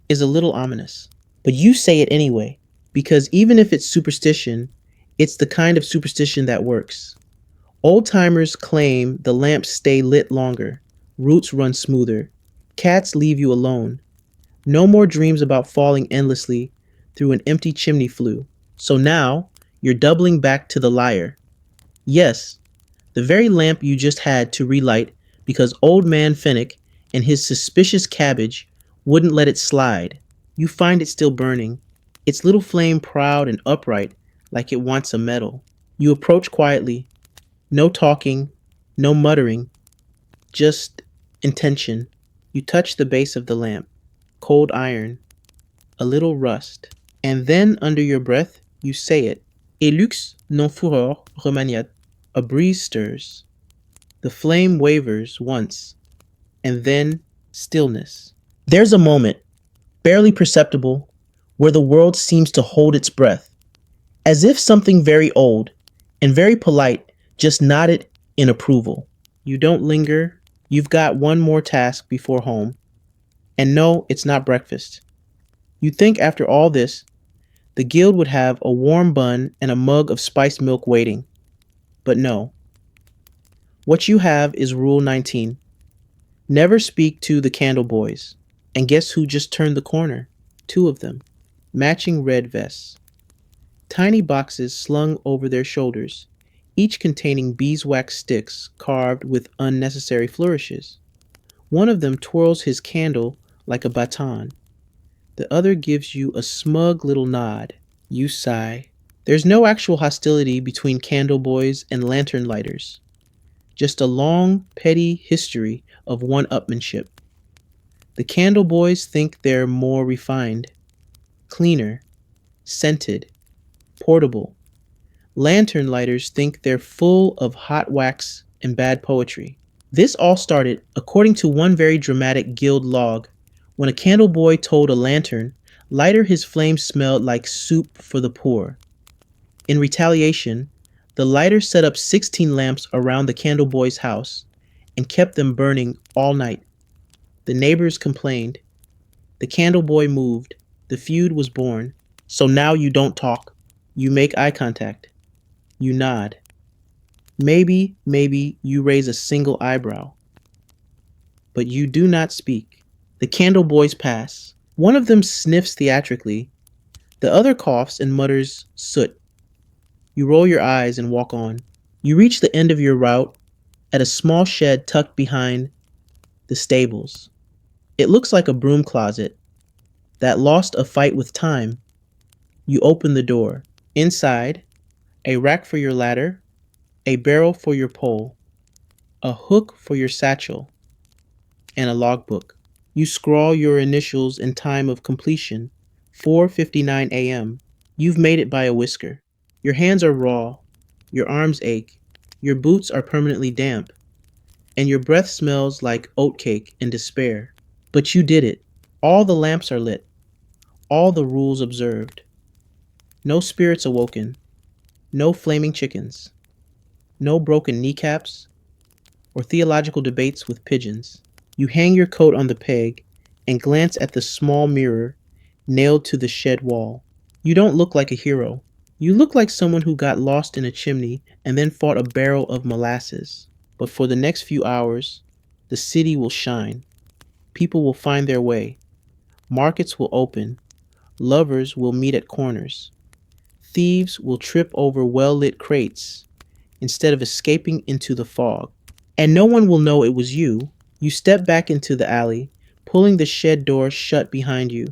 is a little ominous. But you say it anyway, because even if it's superstition, it's the kind of superstition that works. Old-timers claim the lamps stay lit longer, roots run smoother, cats leave you alone. No more dreams about falling endlessly through an empty chimney flue. So now, you're doubling back to the lyre. Yes, the very lamp you just had to relight because Old Man Finnick and his suspicious cabbage wouldn't let it slide. You find it still burning, its little flame proud and upright like it wants a medal. You approach quietly, no talking, no muttering, just intention. You touch the base of the lamp, cold iron, a little rust, and then under your breath you say it. "Et lux non furor remaniat." A breeze stirs. The flame wavers once, and then stillness. There's a moment, barely perceptible, where the world seems to hold its breath, as if something very old and very polite just nodded in approval. You don't linger. You've got one more task before home. And no, it's not breakfast. You'd think after all this, the guild would have a warm bun and a mug of spiced milk waiting. But no. What you have is Rule 19. Never speak to the candle boys. And guess who just turned the corner? Two of them. Matching red vests. Tiny boxes slung over their shoulders, each containing beeswax sticks carved with unnecessary flourishes. One of them twirls his candle like a baton. The other gives you a smug little nod. You sigh. There's no actual hostility between candle boys and lantern lighters, just a long, petty history of one-upmanship. The candle boys think they're more refined, cleaner, scented, portable. Lantern lighters think they're full of hot wax and bad poetry. This all started, according to one very dramatic guild log, when a candle boy told a lantern lighter his flame smelled like soup for the poor. In retaliation, the lighter set up 16 lamps around the candle boy's house and kept them burning all night. The neighbors complained. The candle boy moved. The feud was born. So now you don't talk. You make eye contact. You nod. Maybe you raise a single eyebrow. But you do not speak. The candle boys pass. One of them sniffs theatrically. The other coughs and mutters soot. You roll your eyes and walk on. You reach the end of your route at a small shed tucked behind the stables. It looks like a broom closet that lost a fight with time. You open the door. Inside, a rack for your ladder, a barrel for your pole, a hook for your satchel, and a logbook. You scrawl your initials and time of completion, 4:59 a.m. You've made it by a whisker. Your hands are raw, your arms ache, your boots are permanently damp, and your breath smells like oatcake and despair. But you did it. All the lamps are lit, all the rules observed. No spirits awoken, no flaming chickens, no broken kneecaps, or theological debates with pigeons. You hang your coat on the peg and glance at the small mirror nailed to the shed wall. You don't look like a hero. You look like someone who got lost in a chimney and then fought a barrel of molasses. But for the next few hours, the city will shine. People will find their way. Markets will open. Lovers will meet at corners. Thieves will trip over well-lit crates instead of escaping into the fog. And no one will know it was you. You step back into the alley, pulling the shed door shut behind you.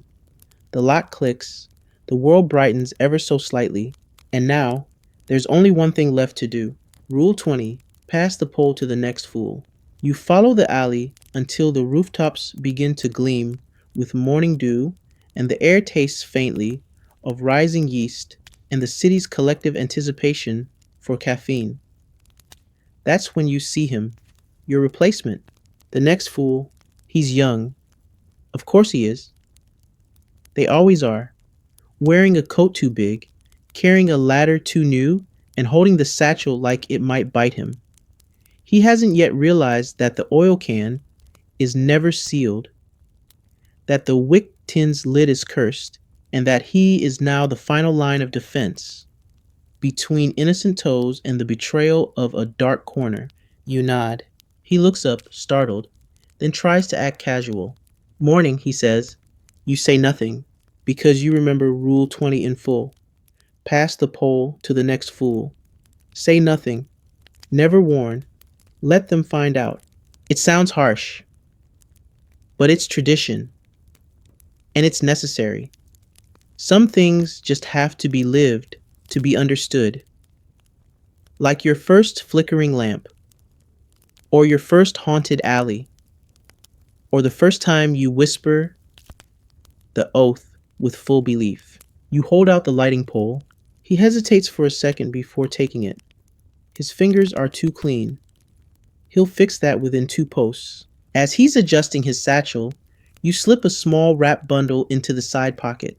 The lock clicks, the world brightens ever so slightly, and now there's only one thing left to do. Rule 20, pass the pole to the next fool. You follow the alley until the rooftops begin to gleam with morning dew and the air tastes faintly of rising yeast and the city's collective anticipation for caffeine. That's when you see him, your replacement. The next fool, he's young. Of course he is. They always are. Wearing a coat too big, carrying a ladder too new, and holding the satchel like it might bite him. He hasn't yet realized that the oil can is never sealed, that the wick tin's lid is cursed, and that he is now the final line of defense between innocent toes and the betrayal of a dark corner. You nod. He looks up, startled, then tries to act casual. Morning, he says. You say nothing, because you remember Rule 20 in full. Pass the pole to the next fool. Say nothing. Never warn. Let them find out. It sounds harsh, but it's tradition, and it's necessary. Some things just have to be lived to be understood. Like your first flickering lamp, or your first haunted alley, or the first time you whisper the oath with full belief. You hold out the lighting pole. He hesitates for a second before taking it. His fingers are too clean. He'll fix that within 2 posts. As he's adjusting his satchel, you slip a small wrapped bundle into the side pocket.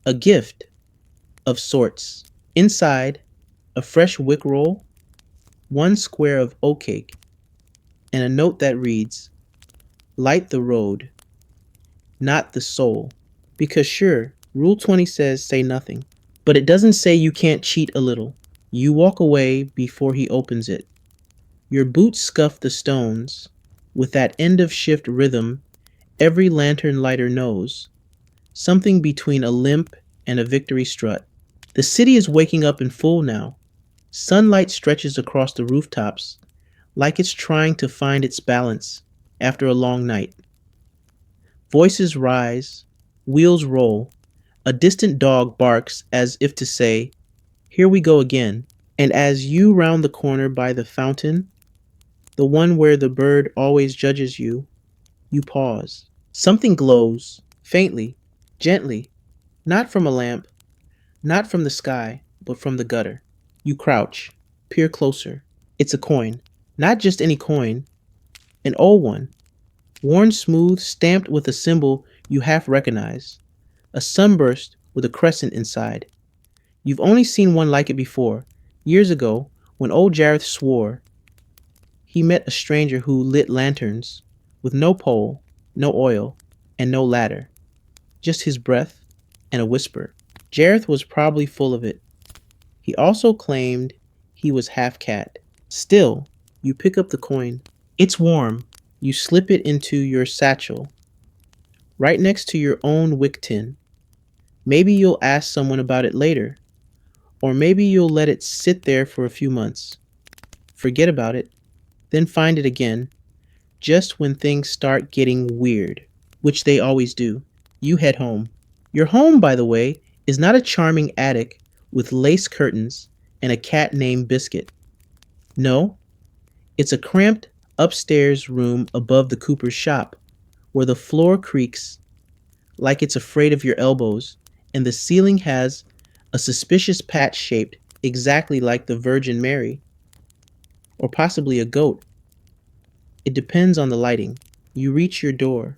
A gift of sorts. Inside, a fresh wick roll, 1 square of oatcake, and a note that reads, Light the road. not the soul. Because sure, Rule 20 says say nothing, but it doesn't say you can't cheat a little. You walk away before he opens it. Your boots scuff the stones with that end of shift rhythm every lantern lighter knows, something between a limp and a victory strut. The city is waking up in full now. Sunlight stretches across the rooftops like it's trying to find its balance after a long night. Voices rise, wheels roll, a distant dog barks as if to say, "Here we go again." And as you round the corner by the fountain, the one where the bird always judges you, you pause. Something glows, faintly, gently, not from a lamp, not from the sky, but from the gutter. You crouch, peer closer. It's a coin. Not just any coin, an old one, worn smooth, stamped with a symbol you half recognize. A sunburst with a crescent inside. You've only seen one like it before, years ago, when old Jareth swore he met a stranger who lit lanterns with no pole, no oil, and no ladder. Just his breath and a whisper. Jareth was probably full of it. He also claimed he was half cat. Still, you pick up the coin. It's warm. You slip it into your satchel, right next to your own wick tin. Maybe you'll ask someone about it later, or maybe you'll let it sit there for a few months. Forget about it, then find it again, just when things start getting weird, which they always do. You head home. Your home, by the way, is not a charming attic with lace curtains and a cat named Biscuit. No, it's a cramped upstairs room above the cooper's shop, where the floor creaks like it's afraid of your elbows, and the ceiling has a suspicious patch shaped exactly like the Virgin Mary, or possibly a goat. It depends on the lighting. You reach your door,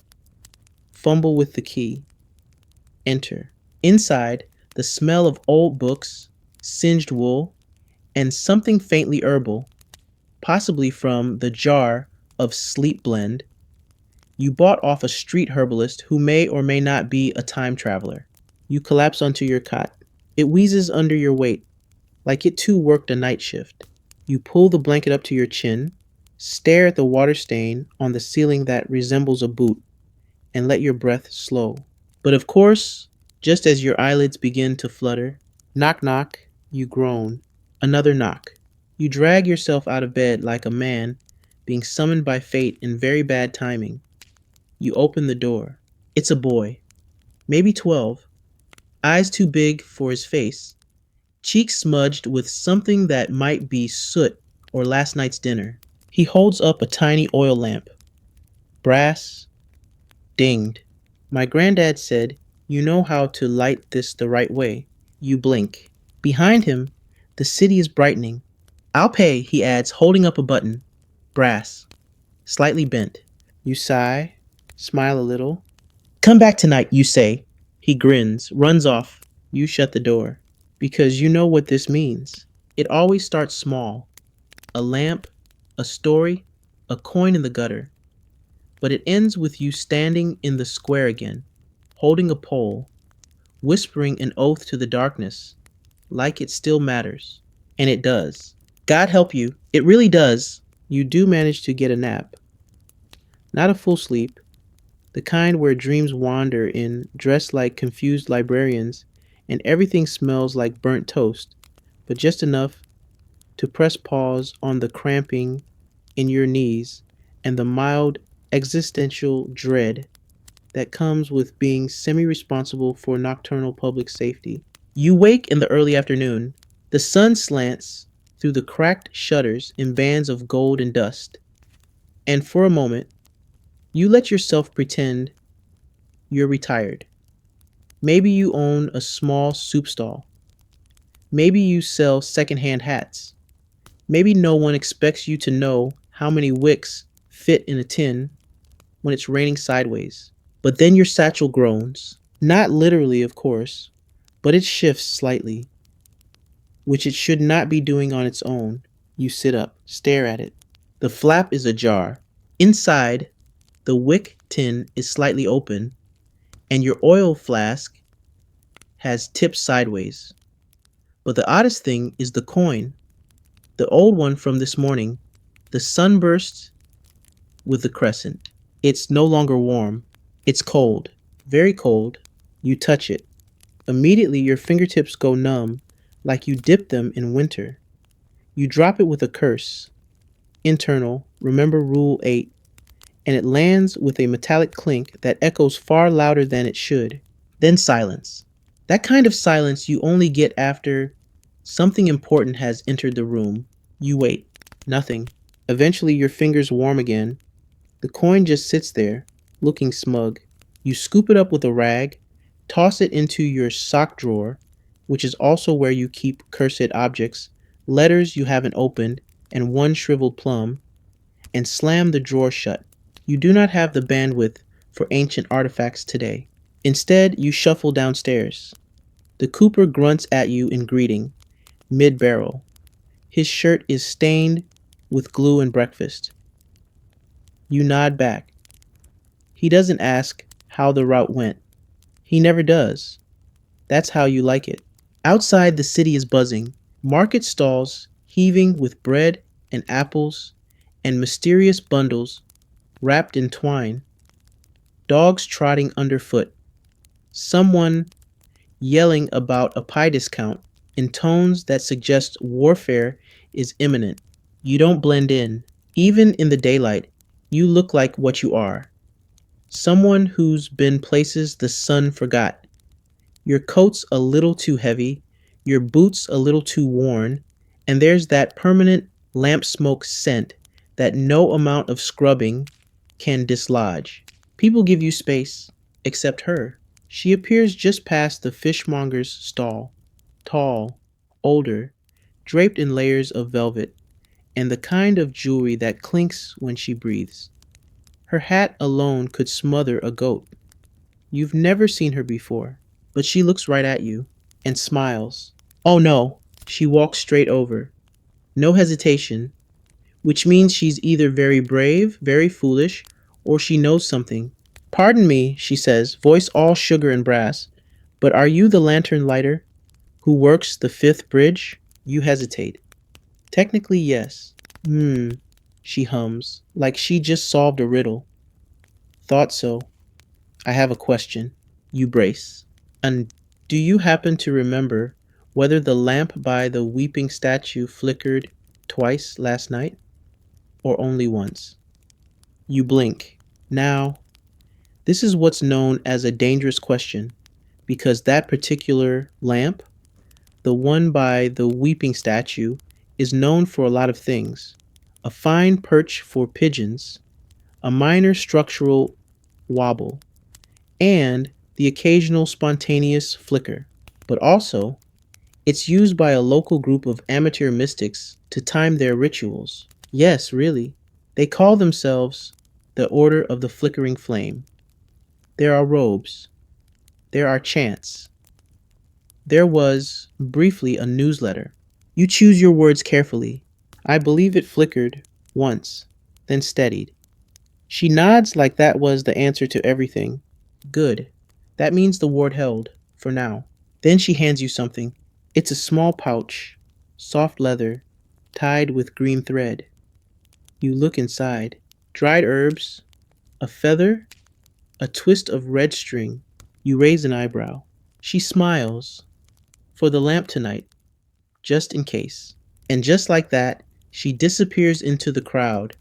fumble with the key, enter. Inside, the smell of old books, singed wool, and something faintly herbal, possibly from the jar of Sleep Blend you bought off a street herbalist who may or may not be a time traveler. You collapse onto your cot. It wheezes under your weight, like it too worked a night shift. You pull the blanket up to your chin, stare at the water stain on the ceiling that resembles a boot, and let your breath slow. But of course, just as your eyelids begin to flutter, knock knock, you groan. Another knock. You drag yourself out of bed like a man being summoned by fate in very bad timing. You open the door. It's a boy, maybe 12, eyes too big for his face, cheeks smudged with something that might be soot or last night's dinner. He holds up a tiny oil lamp. Brass, dinged. My granddad said, "You know how to light this the right way." You blink. Behind him, the city is brightening. "I'll pay," he adds, holding up a button. Brass, slightly bent. You sigh, smile a little. "Come back tonight," you say. He grins, runs off. You shut the door. Because you know what this means. It always starts small. A lamp, a story, a coin in the gutter. But it ends with you standing in the square again, holding a pole, whispering an oath to the darkness, like it still matters. And it does. God help you. It really does. You do manage to get a nap. Not a full sleep, the kind where dreams wander in, dressed like confused librarians, and everything smells like burnt toast, but just enough to press pause on the cramping in your knees and the mild existential dread that comes with being semi-responsible for nocturnal public safety. You wake in the early afternoon. The sun slants through the cracked shutters in bands of gold and dust, and for a moment, you let yourself pretend you're retired. Maybe you own a small soup stall. Maybe you sell secondhand hats. Maybe no one expects you to know how many wicks fit in a tin when it's raining sideways. But then your satchel groans. Not literally, of course, but it shifts slightly, which it should not be doing on its own. You sit up, stare at it. The flap is ajar. Inside, the wick tin is slightly open, and your oil flask has tipped sideways. But the oddest thing is the coin, the old one from this morning, the sunburst with the crescent. It's no longer warm. It's cold, very cold. You touch it. Immediately, your fingertips go numb, like you dipped them in winter. You drop it with a curse. Internal, remember Rule 8, and it lands with a metallic clink that echoes far louder than it should. Then silence. That kind of silence you only get after something important has entered the room. You wait. Nothing. Eventually, your fingers warm again. The coin just sits there, looking smug. You scoop it up with a rag, toss it into your sock drawer, which is also where you keep cursed objects, letters you haven't opened, and one shriveled plum, and slam the drawer shut. You do not have the bandwidth for ancient artifacts today. Instead, you shuffle downstairs. The cooper grunts at you in greeting, mid-barrel. His shirt is stained with glue and breakfast. You nod back. He doesn't ask how the route went. He never does. That's how you like it. Outside, the city is buzzing. Market stalls heaving with bread and apples and mysterious bundles wrapped in twine. Dogs trotting underfoot. Someone yelling about a pie discount in tones that suggest warfare is imminent. You don't blend in. Even in the daylight, you look like what you are. Someone who's been places the sun forgot. Your coat's a little too heavy, your boots a little too worn, and there's that permanent lamp smoke scent that no amount of scrubbing can dislodge. People give you space, except her. She appears just past the fishmonger's stall, tall, older, draped in layers of velvet, and the kind of jewelry that clinks when she breathes. Her hat alone could smother a goat. You've never seen her before, but she looks right at you and smiles. Oh no, she walks straight over. No hesitation, which means she's either very brave, very foolish, or she knows something. Pardon me, she says, voice all sugar and brass, but are you the lantern lighter who works the fifth bridge? You hesitate. Technically, yes. She hums, like she just solved a riddle. Thought so. I have a question. You brace. And do you happen to remember whether the lamp by the weeping statue flickered twice last night? Or only once? You blink. Now, this is what's known as a dangerous question, because that particular lamp, the one by the weeping statue, is known for a lot of things. A fine perch for pigeons, a minor structural wobble, and the occasional spontaneous flicker. But also, it's used by a local group of amateur mystics to time their rituals. Yes, really. They call themselves the Order of the Flickering Flame. There are robes. There are chants. There was, briefly, a newsletter. You choose your words carefully. I believe it flickered once, then steadied. She nods like that was the answer to everything. Good. That means the ward held, for now. Then she hands you something. It's a small pouch, soft leather, tied with green thread. You look inside. Dried herbs, a feather, a twist of red string. You raise an eyebrow. She smiles. For the lamp tonight, just in case. And just like that, she disappears into the crowd,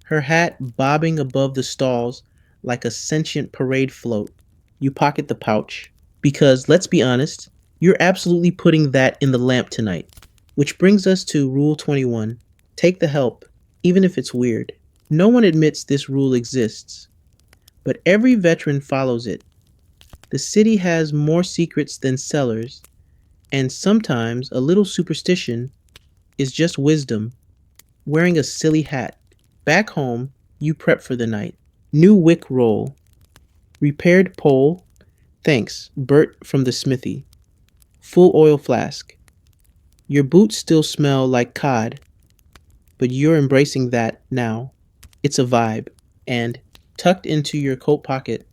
her hat bobbing above the stalls like a sentient parade float. You pocket the pouch, because let's be honest, you're absolutely putting that in the lamp tonight. Which brings us to Rule 21. Take the help, even if it's weird. No one admits this rule exists, but every veteran follows it. The city has more secrets than cellars, and sometimes a little superstition is just wisdom. Wearing a silly hat. Back home, you prep for the night. New wick roll. Repaired pole. Thanks, Bert from the smithy. Full oil flask. Your boots still smell like cod, but you're embracing that now. It's a vibe. And tucked into your coat pocket,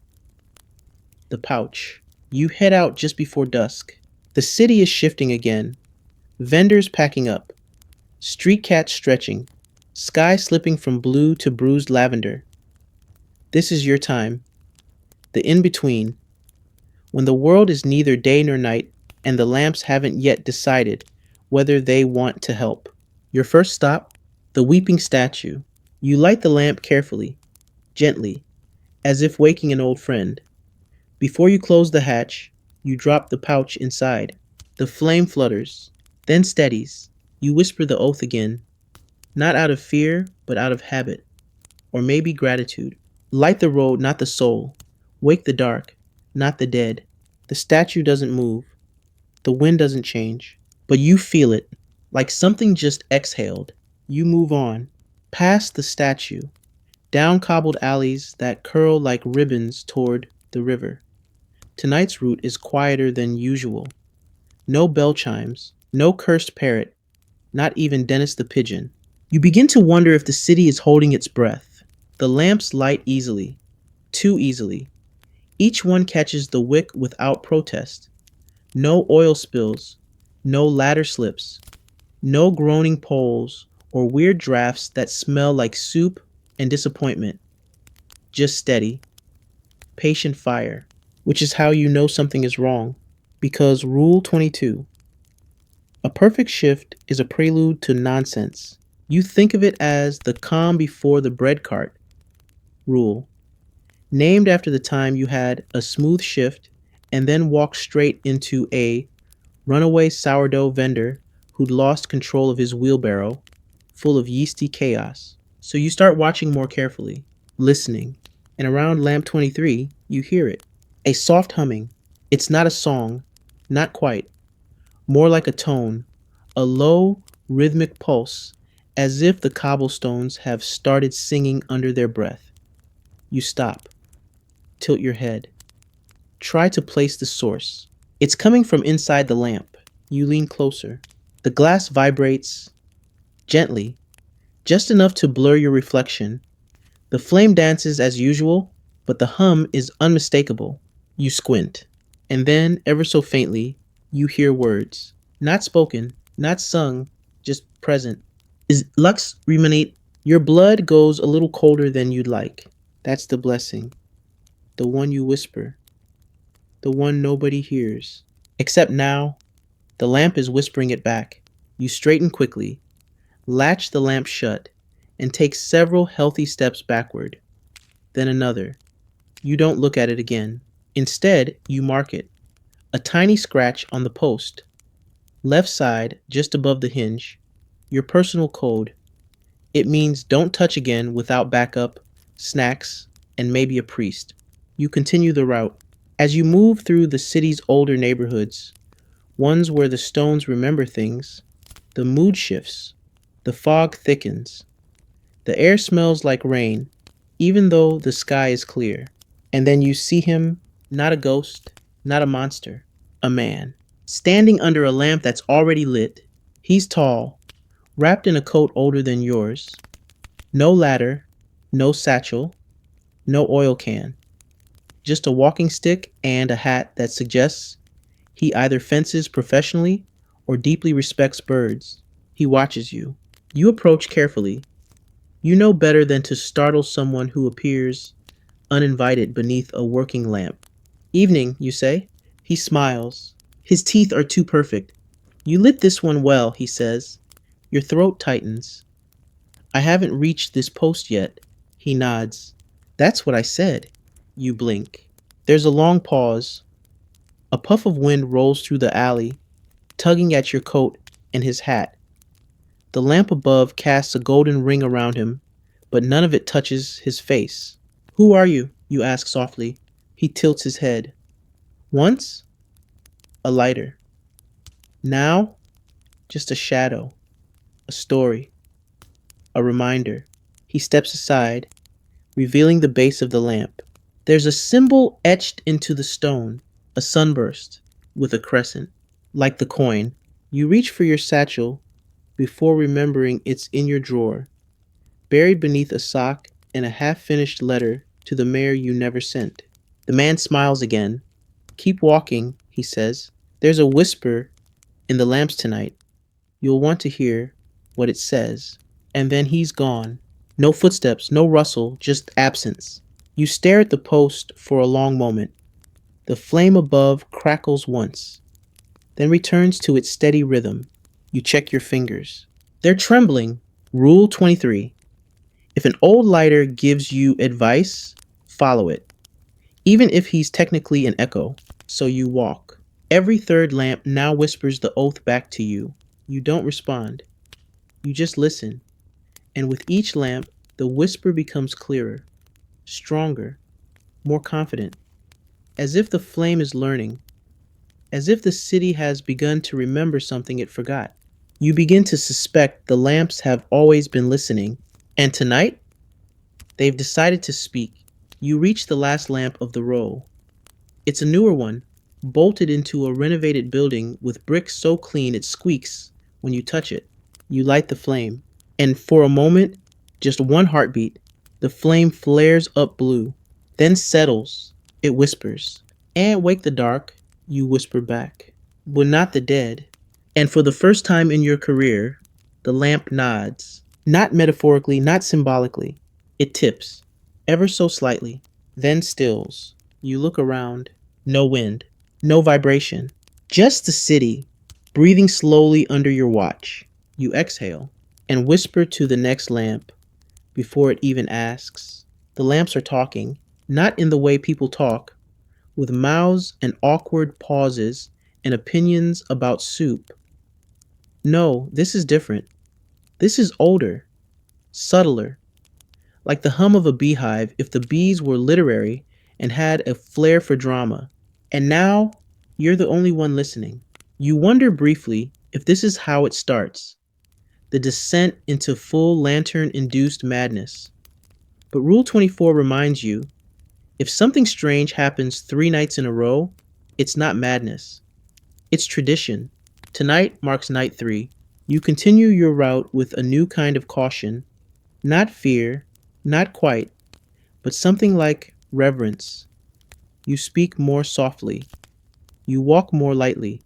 the pouch. You head out just before dusk. The city is shifting again. Vendors packing up. Street cats stretching. Sky slipping from blue to bruised lavender. This is your time. The in-between. When the world is neither day nor night and the lamps haven't yet decided whether they want to help. Your first stop? The weeping statue. You light the lamp carefully, gently, as if waking an old friend. Before you close the hatch, you drop the pouch inside. The flame flutters, then steadies. You whisper the oath again, not out of fear, but out of habit, or maybe gratitude. Light the road, not the soul. Wake the dark, not the dead. The statue doesn't move. The wind doesn't change. But you feel it, like something just exhaled. You move on, past the statue, down cobbled alleys that curl like ribbons toward the river. Tonight's route is quieter than usual. No bell chimes, no cursed parrot, not even Dennis the pigeon. You begin to wonder if the city is holding its breath. The lamps light easily, too easily. Each one catches the wick without protest. No oil spills, no ladder slips, no groaning poles or weird drafts that smell like soup and disappointment. Just steady, patient fire, which is how you know something is wrong. Because Rule 22, a perfect shift is a prelude to nonsense. You think of it as the calm before the bread cart rule, named after the time you had a smooth shift and then walked straight into a runaway sourdough vendor who'd lost control of his wheelbarrow, full of yeasty chaos. So you start watching more carefully, listening, and around lamp 23, you hear it. A soft humming. It's not a song, not quite. More like a tone, a low, rhythmic pulse, as if the cobblestones have started singing under their breath. You stop. Tilt your head. Try to place the source. It's coming from inside the lamp. You lean closer. The glass vibrates gently, just enough to blur your reflection. The flame dances as usual, but the hum is unmistakable. You squint, and then, ever so faintly, you hear words. Not spoken, not sung, just present. Is Lux Remanate? Your blood goes a little colder than you'd like. That's the blessing. The one you whisper. The one nobody hears. Except now, the lamp is whispering it back. You straighten quickly, latch the lamp shut, and take several healthy steps backward. Then another. You don't look at it again. Instead, you mark it. A tiny scratch on the post. Left side, just above the hinge. Your personal code. It means don't touch again without backup, snacks, and maybe a priest. You continue the route. As you move through the city's older neighborhoods, ones where the stones remember things, the mood shifts. The fog thickens. The air smells like rain, even though the sky is clear. And then you see him, not a ghost, not a monster, a man, standing under a lamp that's already lit. He's tall, wrapped in a coat older than yours. No ladder, no satchel, no oil can. Just a walking stick and a hat that suggests he either fences professionally or deeply respects birds. He watches you. You approach carefully. You know better than to startle someone who appears uninvited beneath a working lamp. Evening, you say? He smiles. His teeth are too perfect. You lit this one well, he says. Your throat tightens. I haven't reached this post yet. He nods. That's what I said. You blink. There's a long pause. A puff of wind rolls through the alley, tugging at your coat and his hat. The lamp above casts a golden ring around him, but none of it touches his face. Who are you? You ask softly. He tilts his head. Once, a lighter. Now, just a shadow, a story, a reminder. He steps aside, revealing the base of the lamp. There's a symbol etched into the stone, a sunburst with a crescent, like the coin. You reach for your satchel before remembering it's in your drawer, buried beneath a sock and a half-finished letter to the mayor you never sent. The man smiles again. Keep walking, he says. There's a whisper in the lamps tonight. You'll want to hear what it says. And then he's gone. No footsteps, no rustle, just absence. You stare at the post for a long moment. The flame above crackles once, then returns to its steady rhythm. You check your fingers. They're trembling. Rule 23. If an old lighter gives you advice, follow it, even if he's technically an echo. So you walk. Every third lamp now whispers the oath back to you. You don't respond. You just listen. And with each lamp, the whisper becomes clearer, stronger, more confident, as if the flame is learning, as if the city has begun to remember something it forgot. You begin to suspect the lamps have always been listening, and tonight, they've decided to speak. You reach the last lamp of the row. It's a newer one, bolted into a renovated building with bricks so clean it squeaks when you touch it. You light the flame, and for a moment, just one heartbeat, the flame flares up blue, then settles. It whispers. And wake the dark, you whisper back. But not the dead. And for the first time in your career, the lamp nods. Not metaphorically, not symbolically. It tips, ever so slightly, then stills. You look around. No wind, no vibration. Just the city, breathing slowly under your watch. You exhale and whisper to the next lamp before it even asks. The lamps are talking, not in the way people talk, with mouths and awkward pauses and opinions about soup. No, this is different. This is older, subtler, like the hum of a beehive if the bees were literary and had a flair for drama. And now, you're the only one listening. You wonder briefly if this is how it starts, the descent into full lantern-induced madness. But Rule 24 reminds you, if something strange happens 3 nights in a row, it's not madness. It's tradition. Tonight marks night 3. You continue your route with a new kind of caution. Not fear, not quite, but something like reverence. You speak more softly. You walk more lightly.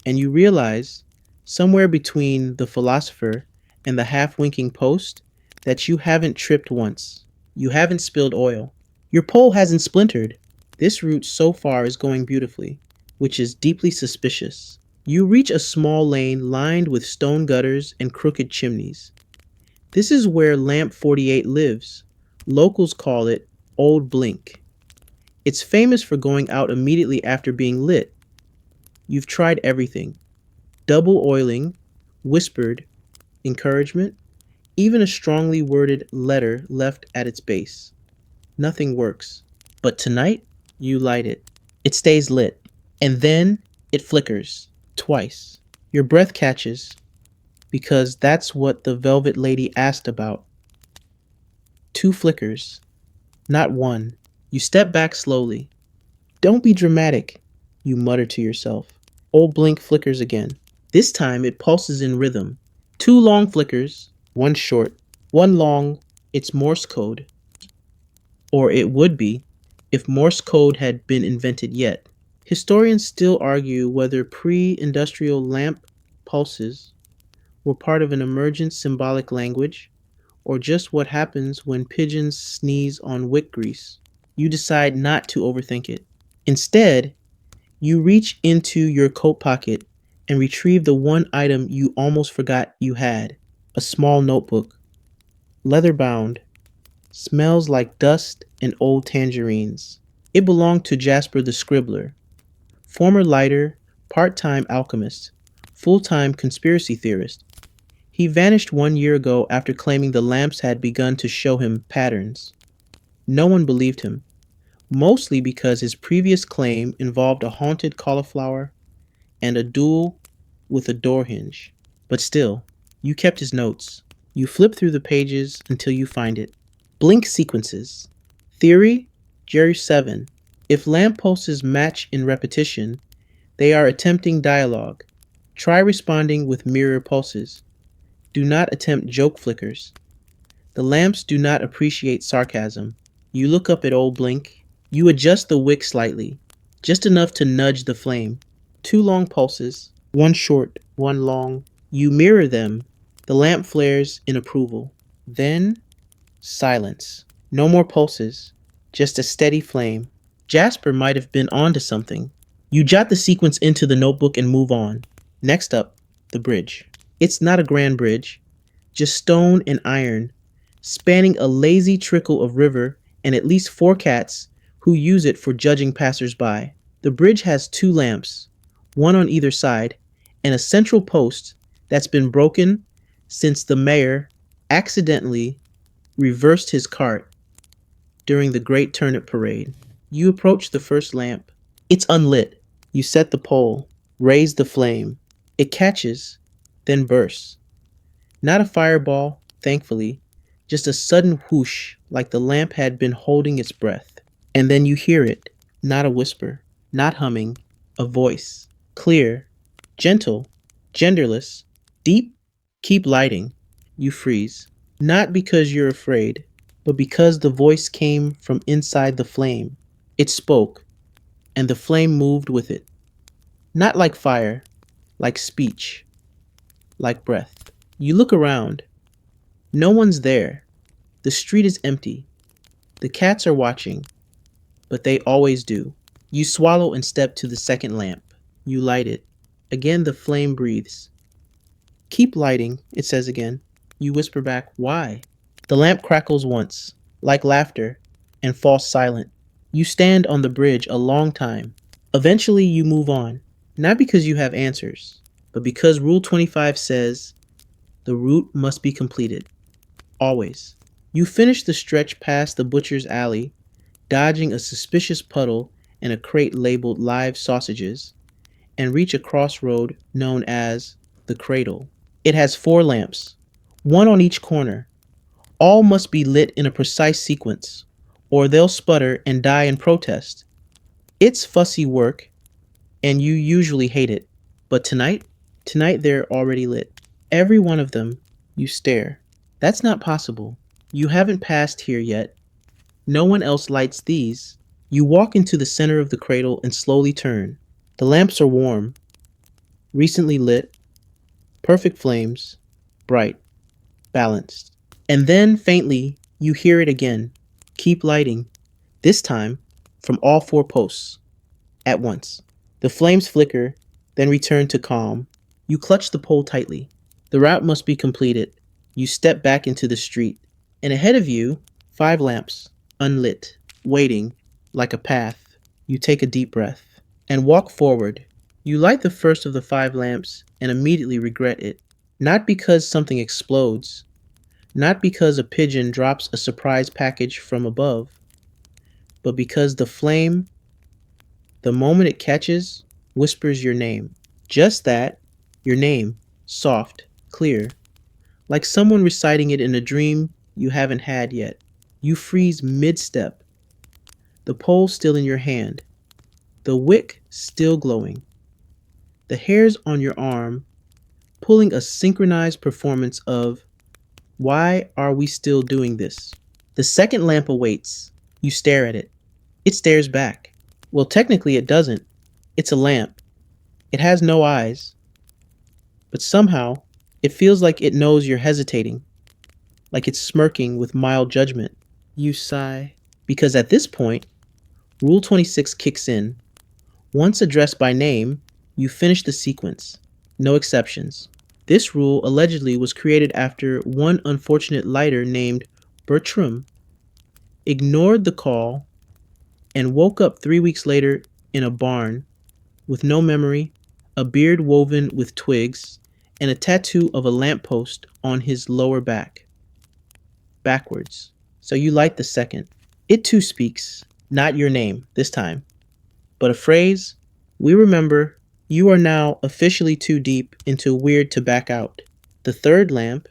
And you realize, somewhere between the philosopher and the half-winking post, that you haven't tripped once. You haven't spilled oil. Your pole hasn't splintered. This route so far is going beautifully, which is deeply suspicious. You reach a small lane lined with stone gutters and crooked chimneys. This is where Lamp 48 lives. Locals call it Old Blink. It's famous for going out immediately after being lit. You've tried everything. Double oiling, whispered, encouragement, even a strongly worded letter left at its base. Nothing works. But tonight, you light it. It stays lit. And then it flickers. Twice. Your breath catches, because that's what the Velvet Lady asked about. 2 flickers. Not 1. You step back slowly. Don't be dramatic, you mutter to yourself. Old Blink flickers again. This time it pulses in rhythm. 2 long flickers, 1 short. 1 long, it's Morse code. Or it would be, if Morse code had been invented yet. Historians still argue whether pre-industrial lamp pulses were part of an emergent symbolic language, or just what happens when pigeons sneeze on wick grease. You decide not to overthink it. Instead, you reach into your coat pocket and retrieve the one item you almost forgot you had, a small notebook. Leather bound, smells like dust and old tangerines. It belonged to Jasper the Scribbler, former lighter, part-time alchemist, full-time conspiracy theorist. He vanished 1 year ago after claiming the lamps had begun to show him patterns. No one believed him, mostly because his previous claim involved a haunted cauliflower and a duel with a door hinge. But still, you kept his notes. You flip through the pages until you find it. Blink sequences. Theory, Jerry 7. If lamp pulses match in repetition, they are attempting dialogue. Try responding with mirror pulses. Do not attempt joke flickers. The lamps do not appreciate sarcasm. You look up at Old Blink. You adjust the wick slightly, just enough to nudge the flame. Two long pulses, one short, one long. You mirror them. The lamp flares in approval. Then, silence. No more pulses, just a steady flame. Jasper might have been onto something. You jot the sequence into the notebook and move on. Next up, the bridge. It's not a grand bridge, just stone and iron, spanning a lazy trickle of river and at least four cats who use it for judging passers-by. The bridge has two lamps, one on either side, and a central post that's been broken since the mayor accidentally reversed his cart during the Great Turnip Parade. You approach the first lamp. It's unlit. You set the pole, raise the flame. It catches, then bursts. Not a fireball, thankfully, just a sudden whoosh like the lamp had been holding its breath. And then you hear it, not a whisper, not humming, a voice. Clear, gentle, genderless, deep. Keep lighting. You freeze. Not because you're afraid, but because the voice came from inside the flame. It spoke, and the flame moved with it. Not like fire, like speech, like breath. You look around. No one's there. The street is empty. The cats are watching, but they always do. You swallow and step to the second lamp. You light it. Again the flame breathes. Keep lighting, it says again. You whisper back, why? The lamp crackles once, like laughter, and falls silent. You stand on the bridge a long time. Eventually you move on, not because you have answers, but because Rule 25 says the route must be completed. Always. You finish the stretch past the butcher's alley, dodging a suspicious puddle and a crate labeled live sausages, and reach a crossroad known as the Cradle. It has four lamps, one on each corner. All must be lit in a precise sequence, or they'll sputter and die in protest. It's fussy work, and you usually hate it. But tonight they're already lit. Every one of them. You stare. That's not possible. You haven't passed here yet. No one else lights these. You walk into the center of the cradle and slowly turn. The lamps are warm, recently lit, perfect flames, bright, balanced. And then, faintly, you hear it again. Keep lighting. This time, from all four posts. At once. The flames flicker, then return to calm. You clutch the pole tightly. The route must be completed. You step back into the street. And ahead of you, 5 lamps, unlit, waiting, like a path. You take a deep breath and walk forward. You light the first of the 5 lamps and immediately regret it. Not because something explodes, not because a pigeon drops a surprise package from above, but because the flame, the moment it catches, whispers your name. Just that, your name, soft, clear, like someone reciting it in a dream you haven't had yet. You freeze mid-step, the pole still in your hand, the wick still glowing, the hairs on your arm pulling a synchronized performance of why are we still doing this? The second lamp awaits. You stare at it. It stares back. Well, technically it doesn't. It's a lamp. It has no eyes. But somehow, it feels like it knows you're hesitating, like it's smirking with mild judgment. You sigh, because at this point, Rule 26 kicks in. Once addressed by name, you finish the sequence. No exceptions. This rule allegedly was created after one unfortunate lighter named Bertram ignored the call and woke up 3 weeks later in a barn with no memory, a beard woven with twigs, and a tattoo of a lamppost on his lower back. Backwards. So you light the second. It too speaks, not your name this time, but a phrase. We remember. You are now officially too deep into weird to back out. The third lamp.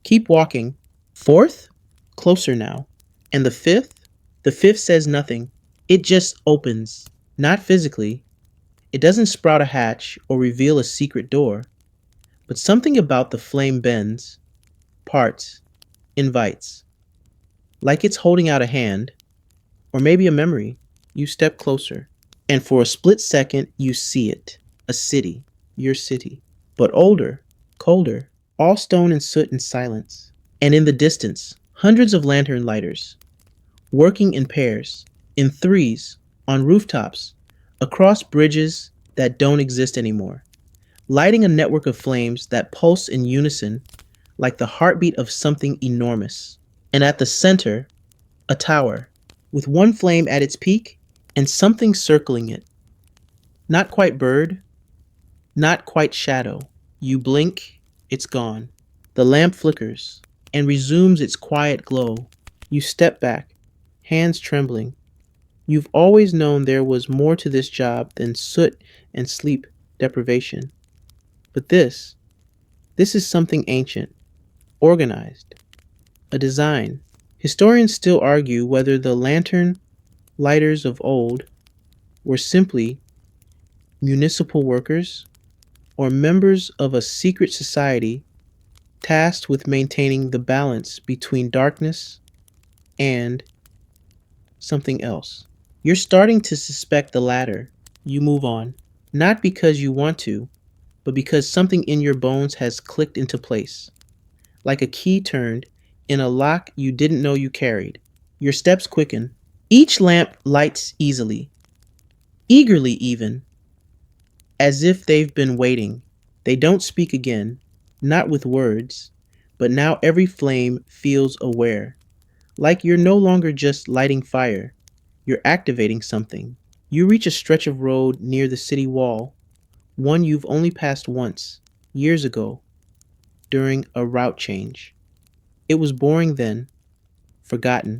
Keep walking. Fourth? Closer now. And the fifth? The fifth says nothing. It just opens. Not physically. It doesn't sprout a hatch or reveal a secret door. But something about the flame bends, parts, invites. Like it's holding out a hand. Or maybe a memory. You step closer, and for a split second, you see it. A city. Your city. But older, colder, all stone and soot and silence. And in the distance, hundreds of lantern lighters, working in pairs, in threes, on rooftops, across bridges that don't exist anymore, lighting a network of flames that pulse in unison like the heartbeat of something enormous. And at the center, a tower, with one flame at its peak and something circling it. Not quite bird, not quite shadow. You blink, it's gone. The lamp flickers and resumes its quiet glow. You step back, hands trembling. You've always known there was more to this job than soot and sleep deprivation. But this is something ancient, organized, a design. Historians still argue whether the lantern lighters of old were simply municipal workers or members of a secret society tasked with maintaining the balance between darkness and something else. You're starting to suspect the latter. You move on, not because you want to, but because something in your bones has clicked into place, like a key turned in a lock you didn't know you carried. Your steps quicken. Each lamp lights easily, eagerly even, as if they've been waiting. They don't speak again, not with words, but now every flame feels aware, like you're no longer just lighting fire, you're activating something. You reach a stretch of road near the city wall, one you've only passed once, years ago, during a route change. It was boring then, forgotten,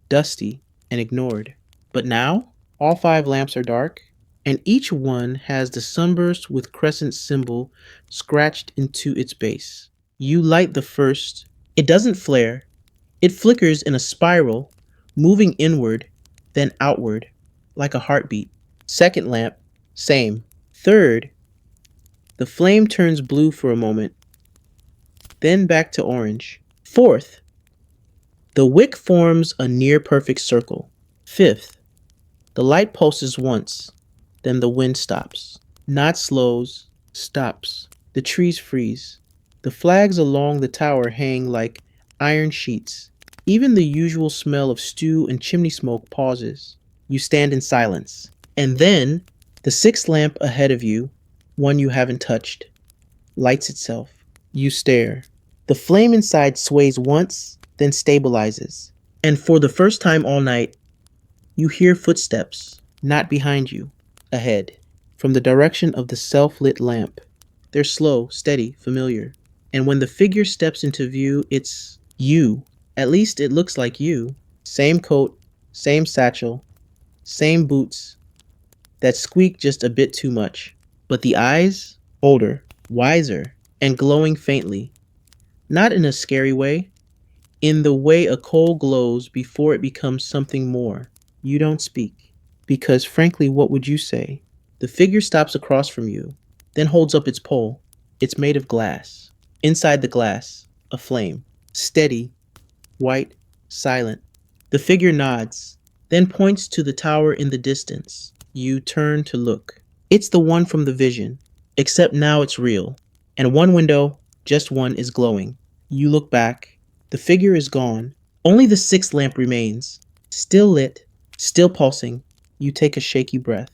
dusty, and ignored. But now, all 5 lamps are dark, and each one has the sunburst with crescent symbol scratched into its base. You light the first. It doesn't flare. It flickers in a spiral, moving inward, then outward, like a heartbeat. Second lamp, same. Third, the flame turns blue for a moment, then back to orange. Fourth, the wick forms a near-perfect circle. Fifth, the light pulses once, then the wind stops. Not slows, stops. The trees freeze. The flags along the tower hang like iron sheets. Even the usual smell of stew and chimney smoke pauses. You stand in silence. And then, the 6th lamp ahead of you, one you haven't touched, lights itself. You stare. The flame inside sways once, then stabilizes. And for the first time all night, you hear footsteps, not behind you, ahead, from the direction of the self-lit lamp. They're slow, steady, familiar. And when the figure steps into view, it's you. At least it looks like you. Same coat, same satchel, same boots that squeak just a bit too much. But the eyes, older, wiser, and glowing faintly. Not in a scary way, in the way a coal glows before it becomes something more. You don't speak. Because frankly, what would you say? The figure stops across from you, then holds up its pole. It's made of glass. Inside the glass, a flame. Steady, white, silent. The figure nods, then points to the tower in the distance. You turn to look. It's the one from the vision, except now it's real. And one window, just one, is glowing. You look back. The figure is gone. Only the 6th lamp remains. Still lit, still pulsing. You take a shaky breath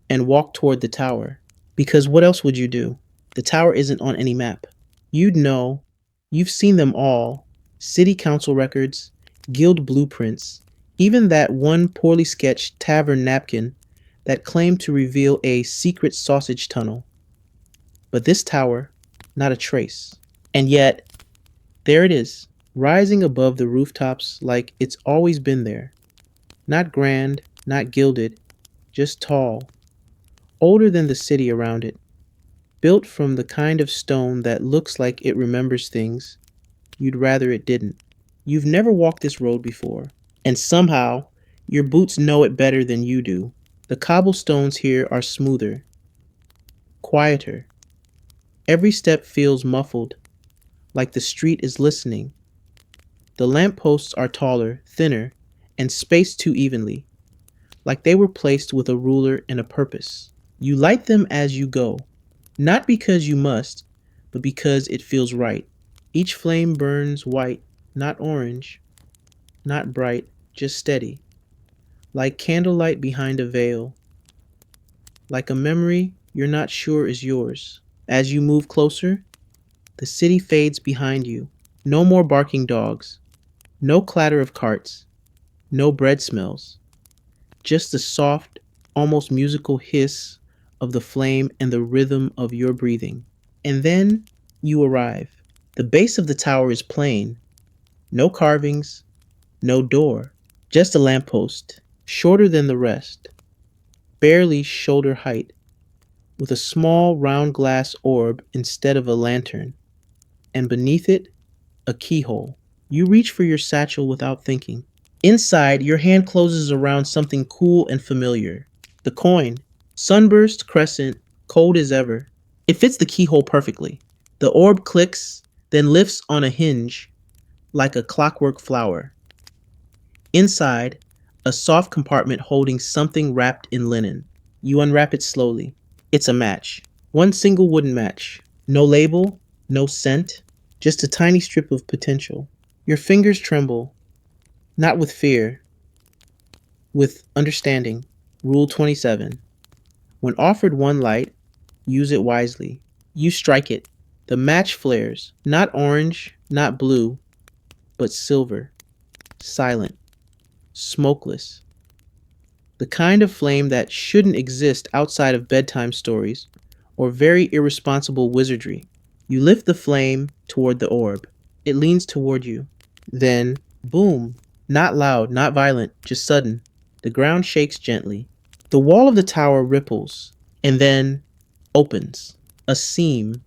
and walk toward the tower. Because what else would you do? The tower isn't on any map. You'd know. You've seen them all. City council records, guild blueprints, even that one poorly sketched tavern napkin that claimed to reveal a secret sausage tunnel. But this tower, not a trace. And yet, there it is, rising above the rooftops like it's always been there. Not grand, not gilded, just tall. Older than the city around it. Built from the kind of stone that looks like it remembers things you'd rather it didn't. You've never walked this road before, and somehow your boots know it better than you do. The cobblestones here are smoother, quieter. Every step feels muffled, like the street is listening. The lampposts are taller, thinner, and spaced too evenly. like they were placed with a ruler and a purpose. You light them as you go, not because you must, but because it feels right. Each flame burns white, not orange, not bright, just steady, like candlelight behind a veil, like a memory you're not sure is yours. As you move closer, the city fades behind you. No more barking dogs, no clatter of carts, no bread smells, just the soft, almost musical hiss of the flame and the rhythm of your breathing. And then you arrive. The base of the tower is plain, no carvings, no door, just a lamppost, shorter than the rest, barely shoulder height, with a small round glass orb instead of a lantern, and beneath it, a keyhole. You reach for your satchel without thinking. Inside, your hand closes around something cool and familiar. The coin. Sunburst crescent, cold as ever. It fits the keyhole perfectly. The orb clicks, then lifts on a hinge like a clockwork flower. Inside, a soft compartment holding something wrapped in linen. You unwrap it slowly. It's a match. One single wooden match. No label, no scent, just a tiny strip of potential. Your fingers tremble, not with fear, with understanding. Rule 27. When offered one light, use it wisely. You strike it. The match flares, not orange, not blue, but silver, silent, smokeless. The kind of flame that shouldn't exist outside of bedtime stories or very irresponsible wizardry. You lift the flame toward the orb. It leans toward you. Then, boom, not loud, not violent, just sudden. The ground shakes gently. The wall of the tower ripples and then opens. A seam,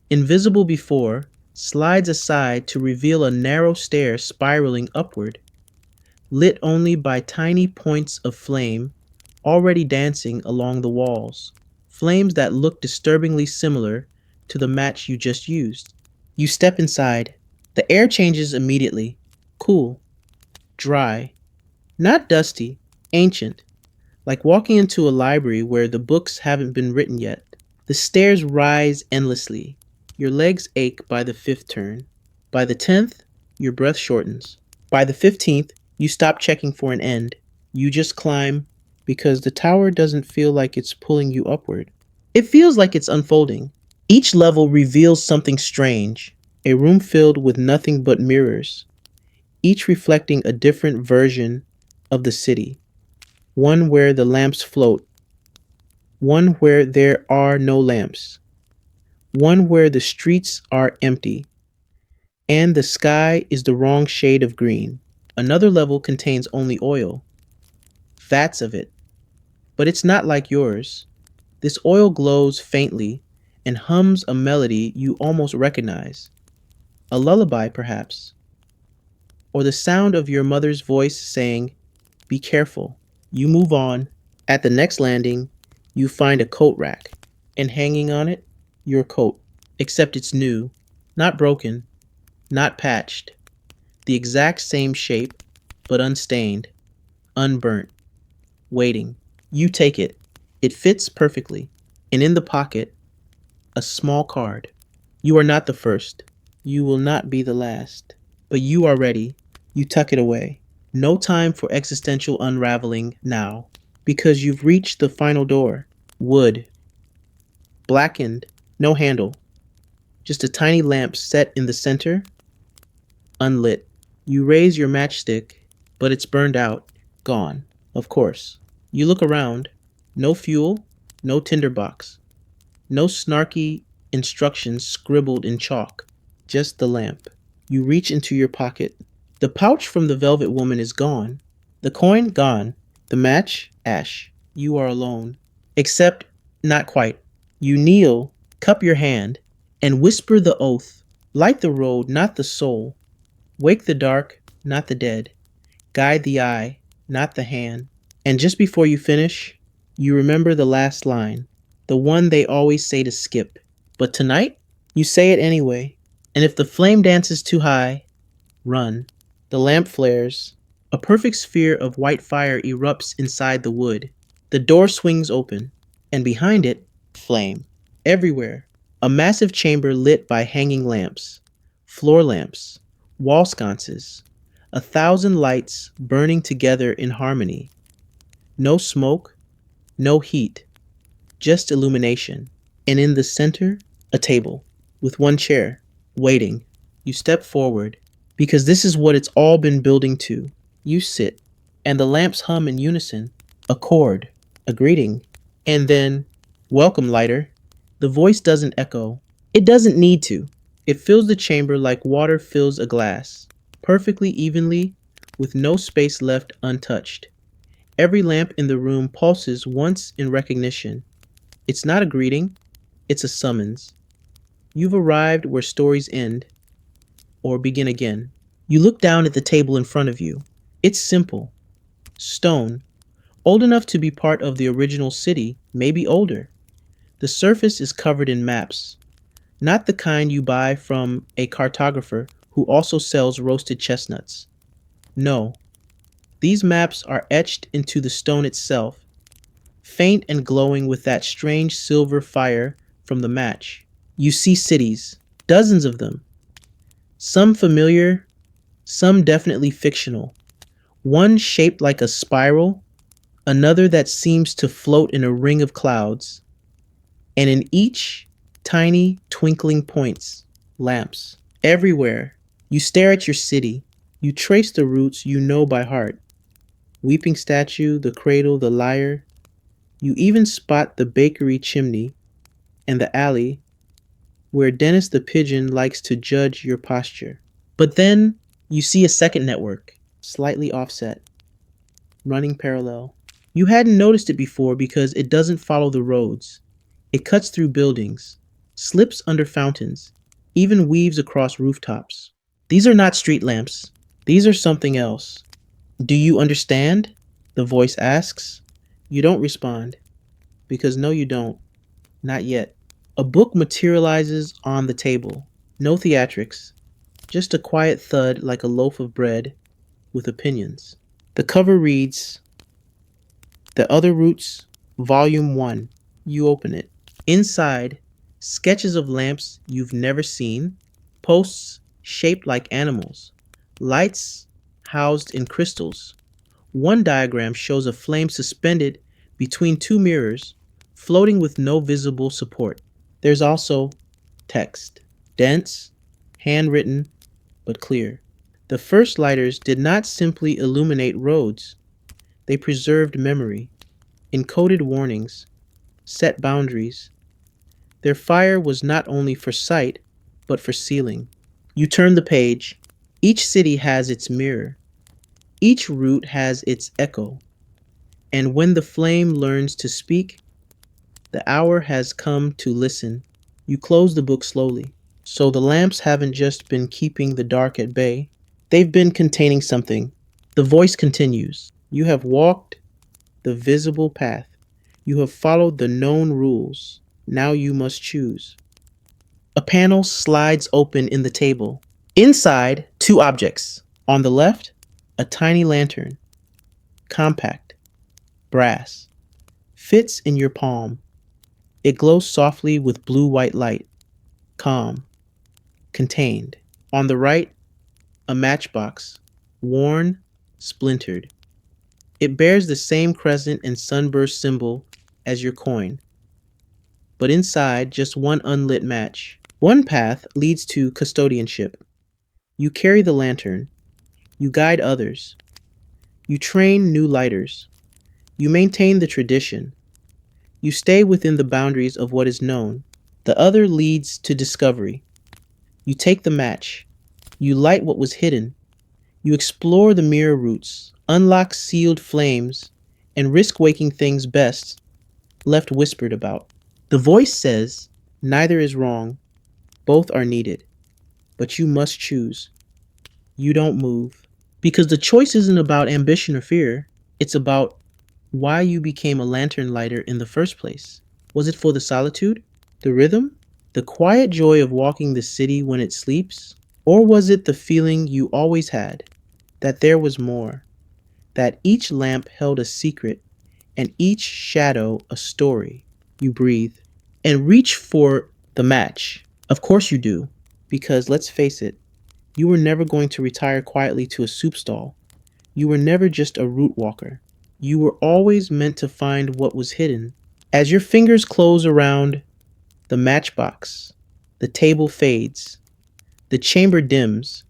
invisible before, slides aside to reveal a narrow stair spiraling upward, lit only by tiny points of flame already dancing along the walls. Flames that look disturbingly similar to the match you just used. You step inside. The air changes immediately. Cool, dry, not dusty, ancient, like walking into a library where the books haven't been written yet. The stairs rise endlessly. Your legs ache by the fifth turn. By the 10th, your breath shortens. By the 15th, you stop checking for an end. You just climb because the tower doesn't feel like it's pulling you upward. It feels like it's unfolding. Each level reveals something strange, a room filled with nothing but mirrors, each reflecting a different version of the city. One where the lamps float, one where there are no lamps, one where the streets are empty, and the sky is the wrong shade of green. Another level contains only oil, vats of it, but it's not like yours. This oil glows faintly and hums a melody you almost recognize. A lullaby, perhaps, or the sound of your mother's voice saying, "Be careful." You move on. At the next landing, you find a coat rack, and hanging on it, your coat, except it's new, not broken, not patched, the exact same shape, but unstained, unburnt, waiting. You take it. It fits perfectly, and in the pocket, a small card. You are not the first. You will not be the last. But you are ready. You tuck it away. No time for existential unraveling now, because you've reached the final door. Wood. Blackened. No handle. Just a tiny lamp set in the center. Unlit. You raise your matchstick, but it's burned out. Gone. Of course. You look around. No fuel. No tinderbox. No snarky instructions scribbled in chalk. Just the lamp. You reach into your pocket. The pouch from the Velvet Woman is gone. The coin gone. The match ash. You are alone. Except not quite. You kneel, cup your hand, and whisper the oath. Light the road, not the soul. Wake the dark, not the dead. Guide the eye, not the hand. And just before you finish, you remember the last line. The one they always say to skip. But tonight, you say it anyway. And if the flame dances too high, run. The lamp flares. A A perfect sphere of white fire erupts inside the wood. The door swings open, and behind it, flame. Everywhere, a massive chamber lit by hanging lamps, floor lamps, wall sconces, 1,000 lights burning together in harmony. No smoke, no heat, just illumination. And in the center, a table with one chair, waiting. You step forward, because this is what it's all been building to. You sit, and the lamps hum in unison, a chord, a greeting, and then, welcome, lighter. The voice doesn't echo. It doesn't need to. It fills the chamber like water fills a glass, perfectly evenly, with no space left untouched. Every lamp in the room pulses once in recognition. It's not a greeting, it's a summons. You've arrived where stories end, or begin again. You look down at the table in front of you. It's simple. Stone, old enough to be part of the original city, maybe older. The surface is covered in maps, not the kind you buy from a cartographer who also sells roasted chestnuts. No, these maps are etched into the stone itself, faint and glowing with that strange silver fire from the match. You see cities, dozens of them, some familiar, some definitely fictional. One shaped like a spiral, another that seems to float in a ring of clouds, and in each, tiny, twinkling points, lamps. Everywhere, you stare at your city. You trace the routes you know by heart. Weeping statue, the cradle, the lyre. You even spot the bakery chimney and the alley where Dennis the pigeon likes to judge your posture. But then you see a second network, slightly offset, running parallel. You hadn't noticed it before because it doesn't follow the roads. It cuts through buildings, slips under fountains, even weaves across rooftops. These are not street lamps. These are something else. Do you understand? The voice asks. You don't respond, because no, you don't. Not yet. A book materializes on the table. No theatrics, just a quiet thud like a loaf of bread with opinions. The cover reads, The Other Roots, Volume 1. You open it. Inside, sketches of lamps you've never seen, posts shaped like animals, lights housed in crystals. One diagram shows a flame suspended between two mirrors, floating with no visible support. There's also text, dense, handwritten, but clear. The first lighters did not simply illuminate roads, they preserved memory, encoded warnings, set boundaries. Their fire was not only for sight, but for sealing. You turn the page. Each city has its mirror. Each route has its echo. And when the flame learns to speak, the hour has come to listen. You close the book slowly. So the lamps haven't just been keeping the dark at bay, they've been containing something. The voice continues. You have walked the visible path. You have followed the known rules. Now you must choose. A panel slides open in the table. Inside, two objects. On the left, a tiny lantern. Compact. Brass. Fits in your palm. It glows softly with blue-white light. Calm. Contained. On the right, a matchbox. Worn, splintered. It bears the same crescent and sunburst symbol as your coin. But inside, just one unlit match. One path leads to custodianship. You carry the lantern. You guide others. You train new lighters. You maintain the tradition. You stay within the boundaries of what is known. The other leads to discovery. You take the match. You light what was hidden. You explore the mirror routes, unlock sealed flames, and risk waking things best left whispered about. The voice says, neither is wrong, both are needed, but you must choose. You don't move. Because the choice isn't about ambition or fear, it's about why you became a lantern lighter in the first place. Was it for the solitude? The rhythm? The quiet joy of walking the city when it sleeps? Or was it the feeling you always had, that there was more? that each lamp held a secret and each shadow a story. You breathe and reach for the match. Of course you do, because let's face it, you were never going to retire quietly to a soup stall. You were never just a route walker. You were always meant to find what was hidden. As your fingers close around the matchbox, the table fades, the chamber dims,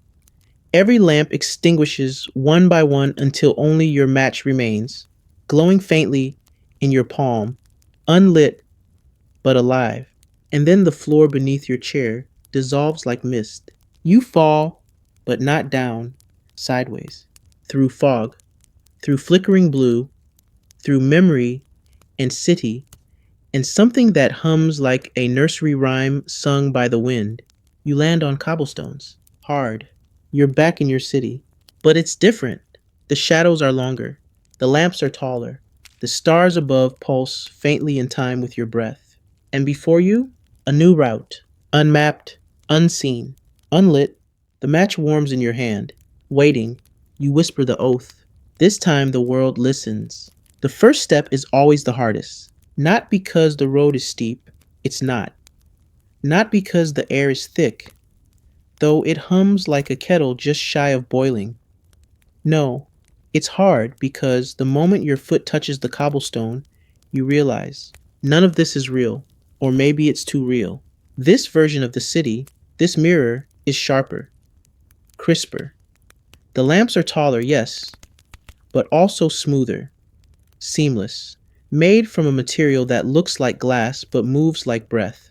every lamp extinguishes one by one until only your match remains, glowing faintly in your palm, unlit but alive. And then the floor beneath your chair dissolves like mist. You fall, but not down, sideways, through fog, through flickering blue, through memory and city, and something that hums like a nursery rhyme sung by the wind. You land on cobblestones, hard. You're back in your city. But it's different. The shadows are longer. The lamps are taller. The stars above pulse faintly in time with your breath. And before you, a new route, unmapped, unseen, unlit. The match warms in your hand. Waiting, you whisper the oath. This time the world listens. The first step is always the hardest. Not because the road is steep, it's not. Not because the air is thick, though it hums like a kettle just shy of boiling. No, it's hard because the moment your foot touches the cobblestone, you realize none of this is real, or maybe it's too real. This version of the city, this mirror, is sharper, crisper. The lamps are taller, yes, but also smoother, seamless, made from a material that looks like glass but moves like breath.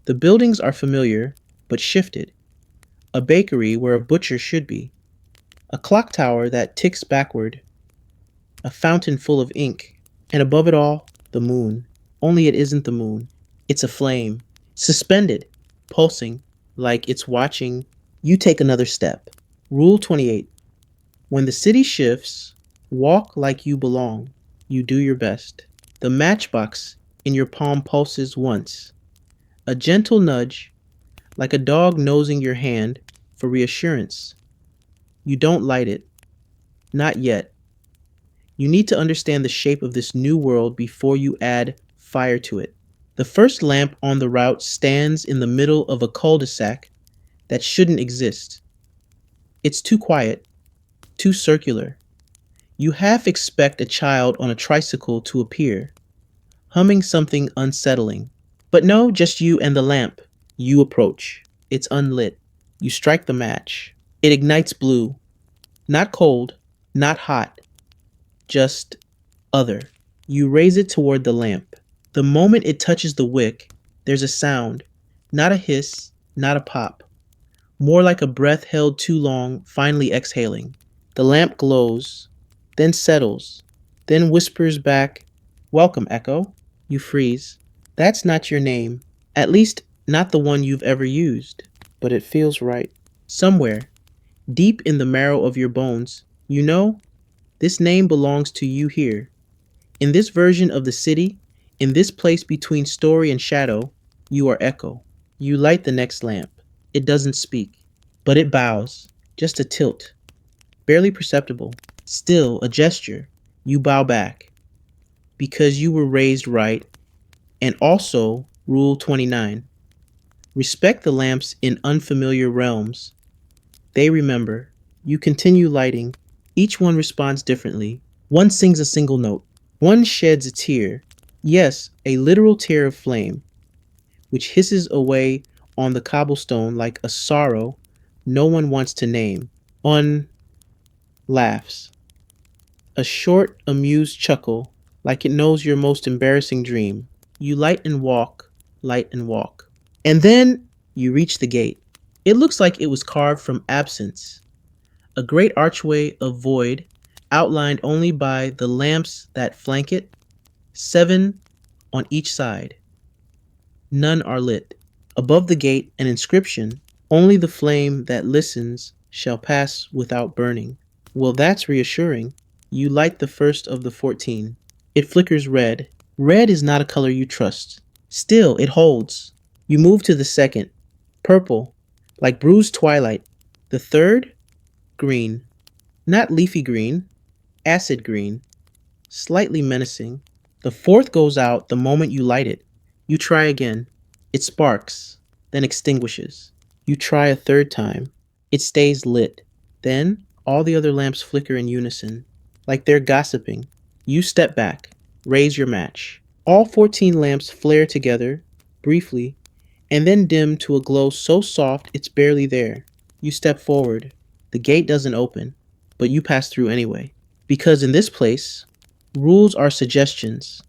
The buildings are familiar, but shifted. A bakery where a butcher should be. A clock tower that ticks backward. A fountain full of ink. And above it all, the moon. Only it isn't the moon. It's a flame. Suspended. Pulsing. Like it's watching. You take another step. Rule 28. When the city shifts, walk like you belong. You do your best. The matchbox in your palm pulses once. A gentle nudge, like a dog nosing your hand for reassurance. You don't light it. Not yet. You need to understand the shape of this new world before you add fire to it. The first lamp on the route stands in the middle of a cul-de-sac that shouldn't exist. It's too quiet, too circular. You half expect a child on a tricycle to appear, humming something unsettling. But no, just you and the lamp. You approach. It's unlit. You strike the match. It ignites blue. Not cold, not hot, just other. You raise it toward the lamp. The moment it touches the wick, there's a sound. Not a hiss, not a pop. More like a breath held too long, finally exhaling. The lamp glows, then settles, then whispers back, "Welcome, Echo." You freeze. That's not your name. At least, not the one you've ever used. But it feels right. Somewhere, deep in the marrow of your bones, you know, this name belongs to you here. In this version of the city, in this place between story and shadow, you are Echo. You light the next lamp. It doesn't speak, but it bows. Just a tilt. Barely perceptible. Still a gesture. You bow back. Because you were raised right. And also, Rule 29. Respect the lamps in unfamiliar realms. They remember. You continue lighting. Each one responds differently. One sings a single note. One sheds a tear. Yes, a literal tear of flame, which hisses away on the cobblestone like a sorrow no one wants to name. One laughs. A short, amused chuckle, like it knows your most embarrassing dream. You light and walk, light and walk. And then you reach the gate. It looks like it was carved from absence. A great archway of void, outlined only by the lamps that flank it. 7 on each side. None are lit. Above the gate, an inscription, "Only the flame that listens shall pass without burning." Well, that's reassuring. You light the first of the 14. It flickers red. Red is not a color you trust. Still, it holds. You move to the second. Purple, like bruised twilight. The third, green. Not leafy green, acid green, slightly menacing. The fourth goes out the moment you light it. You try again. It sparks, then extinguishes. You try a third time. It stays lit. Then all the other lamps flicker in unison, like they're gossiping. You step back, raise your match. All 14 lamps flare together, briefly, and then dim to a glow so soft it's barely there. You step forward. The gate doesn't open, but you pass through anyway. Because in this place, rules are suggestions,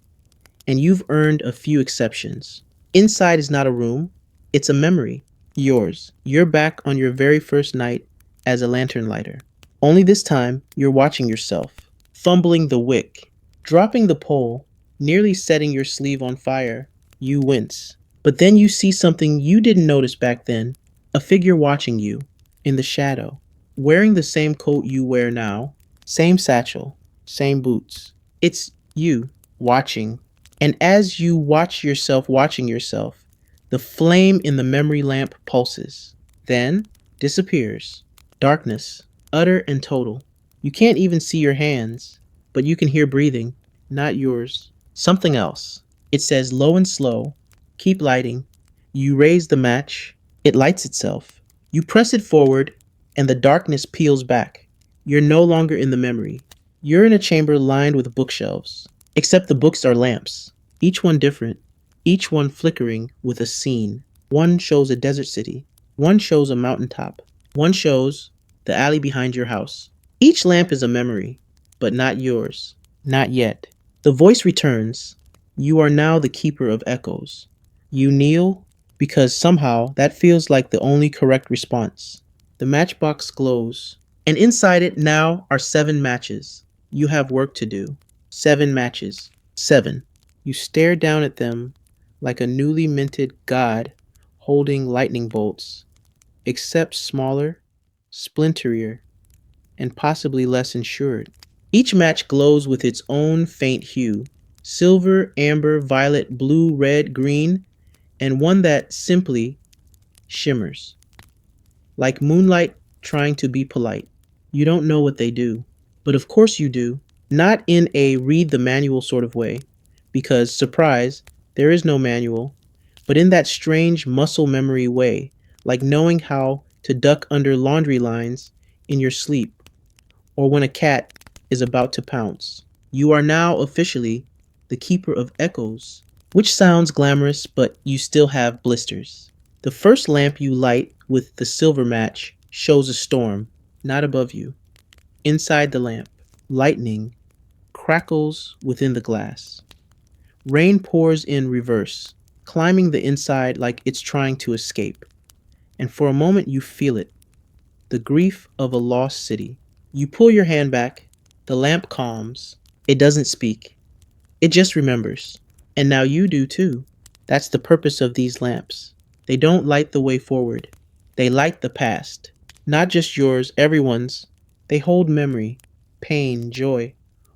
and you've earned a few exceptions. Inside is not a room, it's a memory. Yours. You're back on your very first night as a lantern lighter. Only this time, you're watching yourself, fumbling the wick, dropping the pole, nearly setting your sleeve on fire. You wince. But then you see something you didn't notice back then, a figure watching you, in the shadow, wearing the same coat you wear now, same satchel, same boots. It's you, watching. And as you watch yourself watching yourself, the flame in the memory lamp pulses, then disappears. Darkness, utter and total. You can't even see your hands, but you can hear breathing, not yours. Something else. It says low and slow, keep lighting. You raise the match, it lights itself. You press it forward, and the darkness peels back. You're no longer in the memory. You're in a chamber lined with bookshelves, except the books are lamps, each one different, each one flickering with a scene. One shows a desert city, one shows a mountaintop, one shows the alley behind your house. Each lamp is a memory, but not yours. Not yet. The voice returns. You are now the keeper of echoes. You kneel because somehow that feels like the only correct response. The matchbox glows, and inside it now are 7 matches. You have work to do. 7 matches. 7. You stare down at them like a newly minted god holding lightning bolts, except smaller, splinterier, and possibly less insured. Each match glows with its own faint hue: silver, amber, violet, blue, red, green, and one that simply shimmers, like moonlight trying to be polite. You don't know what they do, but of course you do. Not in a read the manual sort of way, because, surprise, there is no manual, but in that strange muscle memory way, like knowing how to duck under laundry lines in your sleep, or when a cat is about to pounce. You are now officially the keeper of echoes, which sounds glamorous, but you still have blisters. The first lamp you light with the silver match shows a storm, not above you. Inside the lamp, lightning crackles within the glass. Rain pours in reverse, climbing the inside like it's trying to escape. And for a moment you feel it, the grief of a lost city. You pull your hand back, the lamp calms. It doesn't speak. It just remembers. And now you do too. That's the purpose of these lamps. They don't light the way forward. They light the past. Not just yours, everyone's. They hold memory, pain, joy,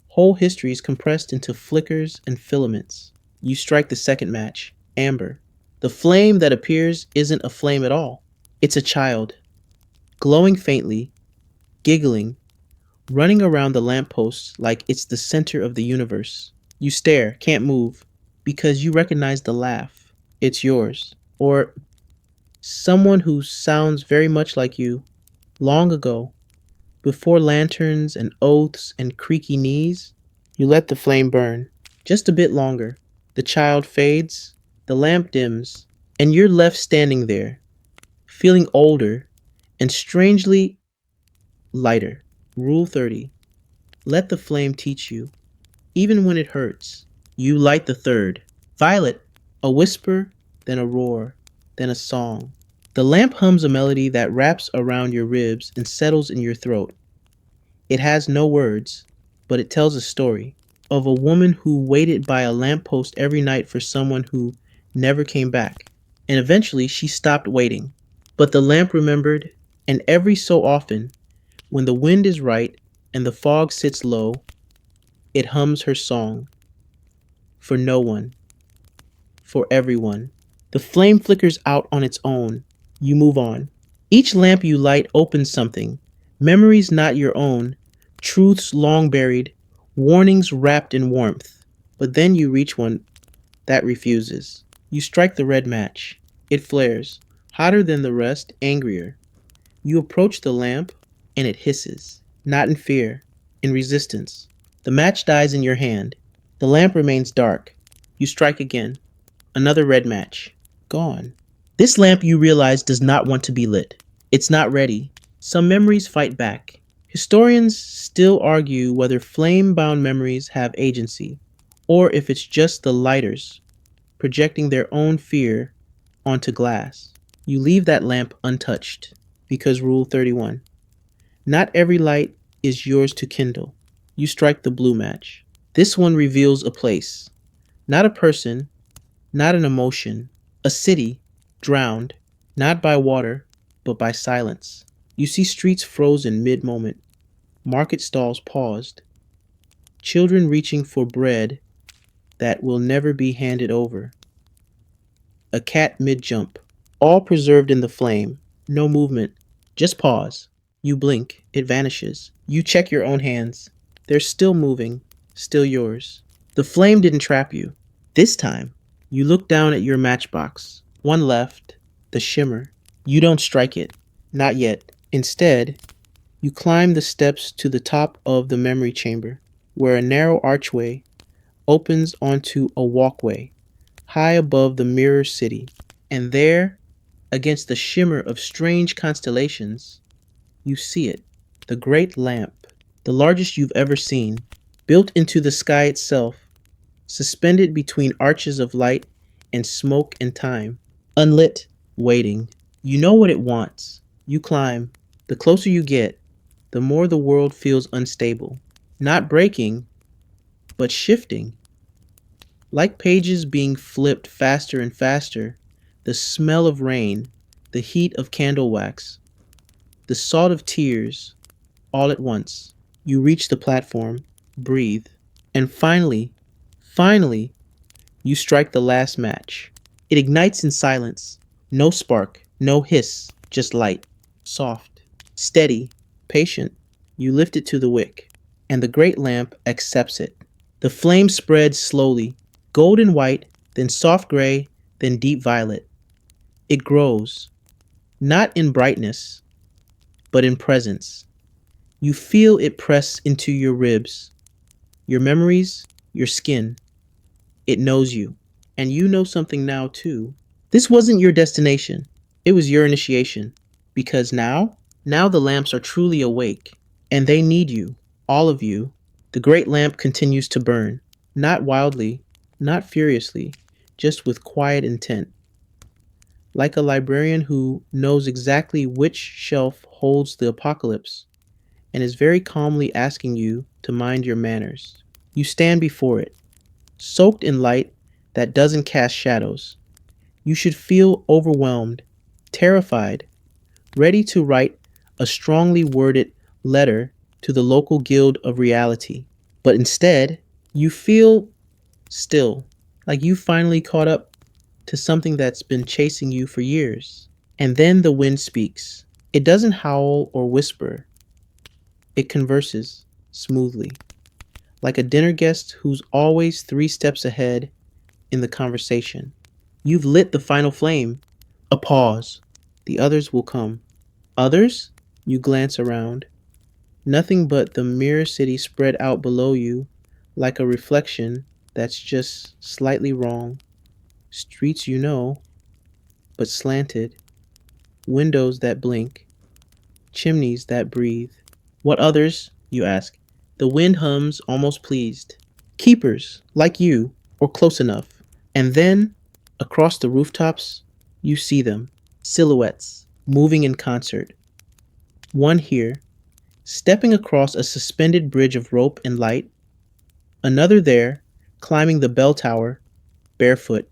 whole histories compressed into flickers and filaments. You strike the second match, amber. The flame that appears isn't a flame at all. It's a child, glowing faintly, giggling, running around the lamppost like it's the center of the universe. You stare, can't move, because you recognize the laugh. It's yours. Or someone who sounds very much like you, long ago. Before lanterns and oaths and creaky knees, you let the flame burn. Just a bit longer. The child fades, the lamp dims, and you're left standing there, feeling older and strangely lighter. Rule 30. Let the flame teach you, even when it hurts. You light the third. Violet, a whisper, then a roar, then a song. The lamp hums a melody that wraps around your ribs and settles in your throat. It has no words, but it tells a story of a woman who waited by a lamppost every night for someone who never came back. And eventually she stopped waiting. But the lamp remembered, and every so often, when the wind is right and the fog sits low, it hums her song. For no one. For everyone. The flame flickers out on its own. You move on. Each lamp you light opens something. Memories not your own, truths long buried, warnings wrapped in warmth. But then you reach one that refuses. You strike the red match. It flares, hotter than the rest, angrier. You approach the lamp, and it hisses, not in fear, in resistance. The match dies in your hand. The lamp remains dark. You strike again. Another red match. Gone. This lamp, you realize, does not want to be lit. It's not ready. Some memories fight back. Historians still argue whether flame-bound memories have agency, or if it's just the lighters projecting their own fear onto glass. You leave that lamp untouched, because Rule 31. Not every light is yours to kindle. You strike the blue match. This one reveals a place, not a person, not an emotion, a city drowned, not by water, but by silence. You see streets frozen mid-moment, market stalls paused, children reaching for bread that will never be handed over, a cat mid-jump, all preserved in the flame, no movement, just pause. You blink, it vanishes. You check your own hands. They're still moving, still yours. The flame didn't trap you. This time, you look down at your matchbox. One left, the shimmer. You don't strike it. Not yet. Instead, you climb the steps to the top of the memory chamber, where a narrow archway opens onto a walkway, high above the mirror city. And there, against the shimmer of strange constellations, you see it, the great lamp, the largest you've ever seen, built into the sky itself, suspended between arches of light and smoke and time, unlit, waiting. You know what it wants. You climb. The closer you get, the more the world feels unstable. Not breaking, but shifting. Like pages being flipped faster and faster, the smell of rain, the heat of candle wax, the salt of tears, all at once. You reach the platform, breathe, and finally, you strike the last match. It ignites in silence. No spark, no hiss, just light. Soft, steady, patient. You lift it to the wick, and the great lamp accepts it. The flame spreads slowly, golden white, then soft gray, then deep violet. It grows, not in brightness, but in presence. You feel it press into your ribs, your memories, your skin. It knows you, and you know something now too. This wasn't your destination, it was your initiation. Because now the lamps are truly awake, and they need you, all of you. The great lamp continues to burn, not wildly, not furiously, just with quiet intent. Like a librarian who knows exactly which shelf holds the apocalypse and is very calmly asking you to mind your manners. You stand before it, soaked in light that doesn't cast shadows. You should feel overwhelmed, terrified, ready to write a strongly worded letter to the local guild of reality. But instead, you feel still, like you finally caught up to something that's been chasing you for years. And then the wind speaks. It doesn't howl or whisper. It converses smoothly, like a dinner guest who's always 3 steps ahead in the conversation. You've lit the final flame. A pause. The others will come. Others? You glance around. Nothing but the mirror city spread out below you, like a reflection that's just slightly wrong. Streets you know, but slanted. Windows that blink. Chimneys that breathe. What others? You ask. The wind hums, almost pleased. Keepers, like you, or close enough. And then, across the rooftops, you see them. Silhouettes, moving in concert. One here, stepping across a suspended bridge of rope and light. Another there, climbing the bell tower, barefoot.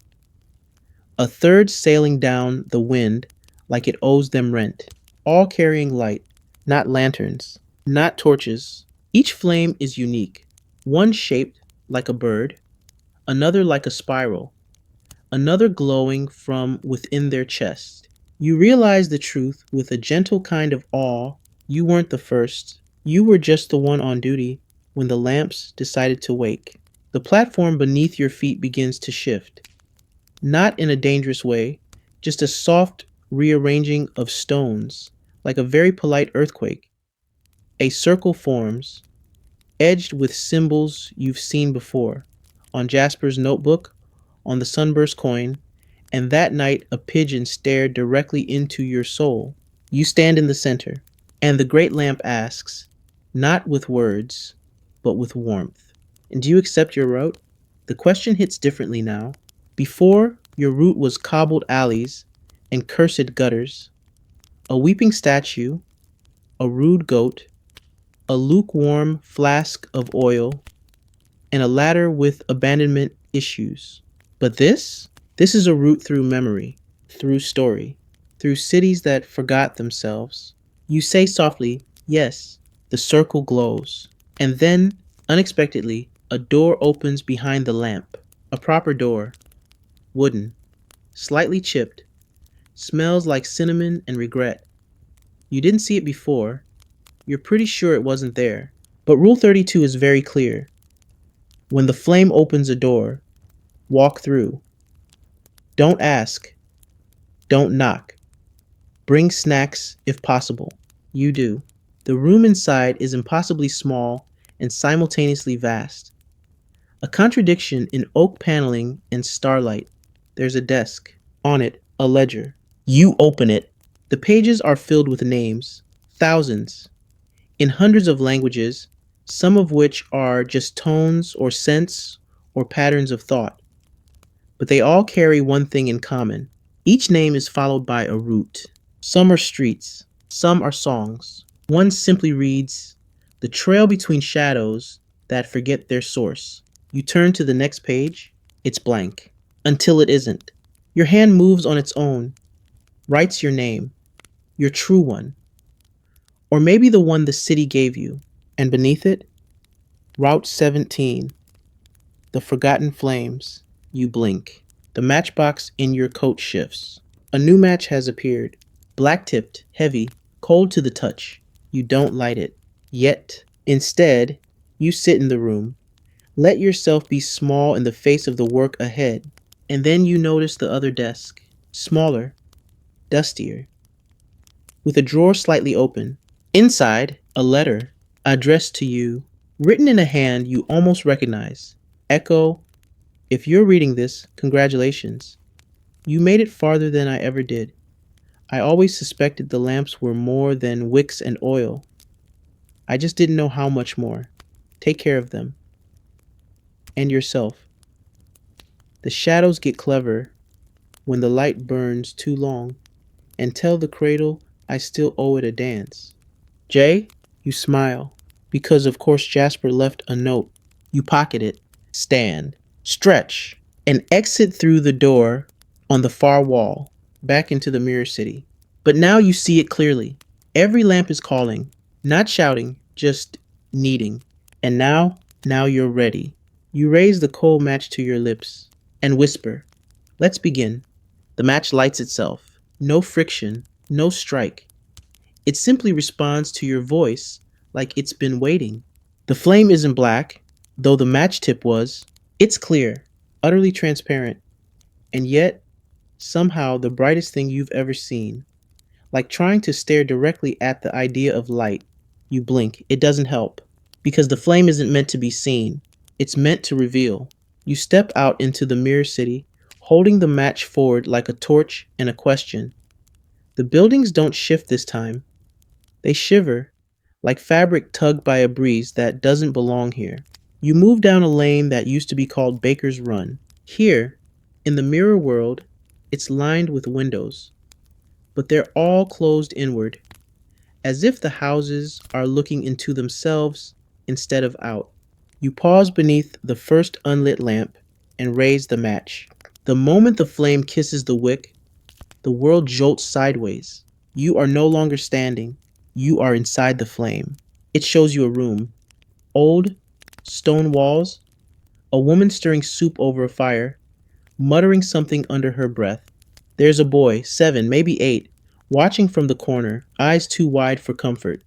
A third sailing down the wind like it owes them rent. All carrying light, not lanterns, not torches. Each flame is unique. One shaped like a bird, another like a spiral, another glowing from within their chest. You realize the truth with a gentle kind of awe. You weren't the first. You were just the one on duty when the lamps decided to wake. The platform beneath your feet begins to shift, not in a dangerous way, just a soft rearranging of stones, like a very polite earthquake. A circle forms, edged with symbols you've seen before, on Jasper's notebook, on the sunburst coin, and that night a pigeon stared directly into your soul. You stand in the center, and the great lamp asks, not with words, but with warmth. And do you accept your route? The question hits differently now. Before, your route was cobbled alleys and cursed gutters, a weeping statue, a rude goat, a lukewarm flask of oil, and a ladder with abandonment issues. But this is a route through memory, through story, through cities that forgot themselves. You say softly, yes, the circle glows. And then, unexpectedly, a door opens behind the lamp. A proper door, wooden, slightly chipped, smells like cinnamon and regret. You didn't see it before. You're pretty sure it wasn't there. But Rule 32 is very clear. When the flame opens a door, walk through. Don't ask. Don't knock. Bring snacks if possible. You do. The room inside is impossibly small and simultaneously vast. A contradiction in oak paneling and starlight. There's a desk. On it, a ledger. You open it. The pages are filled with names. Thousands. In hundreds of languages, some of which are just tones or scents or patterns of thought. But they all carry one thing in common. Each name is followed by a route. Some are streets, some are songs. One simply reads, "The trail between shadows that forget their source." You turn to the next page, it's blank. Until it isn't. Your hand moves on its own, writes your name, your true one. Or maybe the one the city gave you. And beneath it, Route 17, the forgotten flames. You blink. The matchbox in your coat shifts. A new match has appeared. Black tipped, heavy, cold to the touch. You don't light it. Yet, instead, you sit in the room. Let yourself be small in the face of the work ahead. And then you notice the other desk. Smaller, dustier, with a drawer slightly open. Inside, a letter addressed to you, written in a hand you almost recognize. Echo, if you're reading this, congratulations. You made it farther than I ever did. I always suspected the lamps were more than wicks and oil. I just didn't know how much more. Take care of them. And yourself. The shadows get clever when the light burns too long, and tell the cradle I still owe it a dance. Jay, you smile, because of course Jasper left a note. You pocket it, stand, stretch, and exit through the door on the far wall, back into the mirror city. But now you see it clearly. Every lamp is calling, not shouting, just needing. And now you're ready. You raise the coal match to your lips and whisper, let's begin. The match lights itself. No friction, no strike. It simply responds to your voice like it's been waiting. The flame isn't black, though the match tip was. It's clear, utterly transparent, and yet somehow the brightest thing you've ever seen. Like trying to stare directly at the idea of light. You blink. It doesn't help, because the flame isn't meant to be seen. It's meant to reveal. You step out into the mirror city, holding the match forward like a torch and a question. The buildings don't shift this time. They shiver, like fabric tugged by a breeze that doesn't belong here. You move down a lane that used to be called Baker's Run. Here, in the mirror world, it's lined with windows, but they're all closed inward, as if the houses are looking into themselves instead of out. You pause beneath the first unlit lamp and raise the match. The moment the flame kisses the wick, the world jolts sideways. You are no longer standing. You are inside the flame. It shows you a room. Old, stone walls, a woman stirring soup over a fire, muttering something under her breath. There's a boy, 7, maybe 8, watching from the corner, eyes too wide for comfort.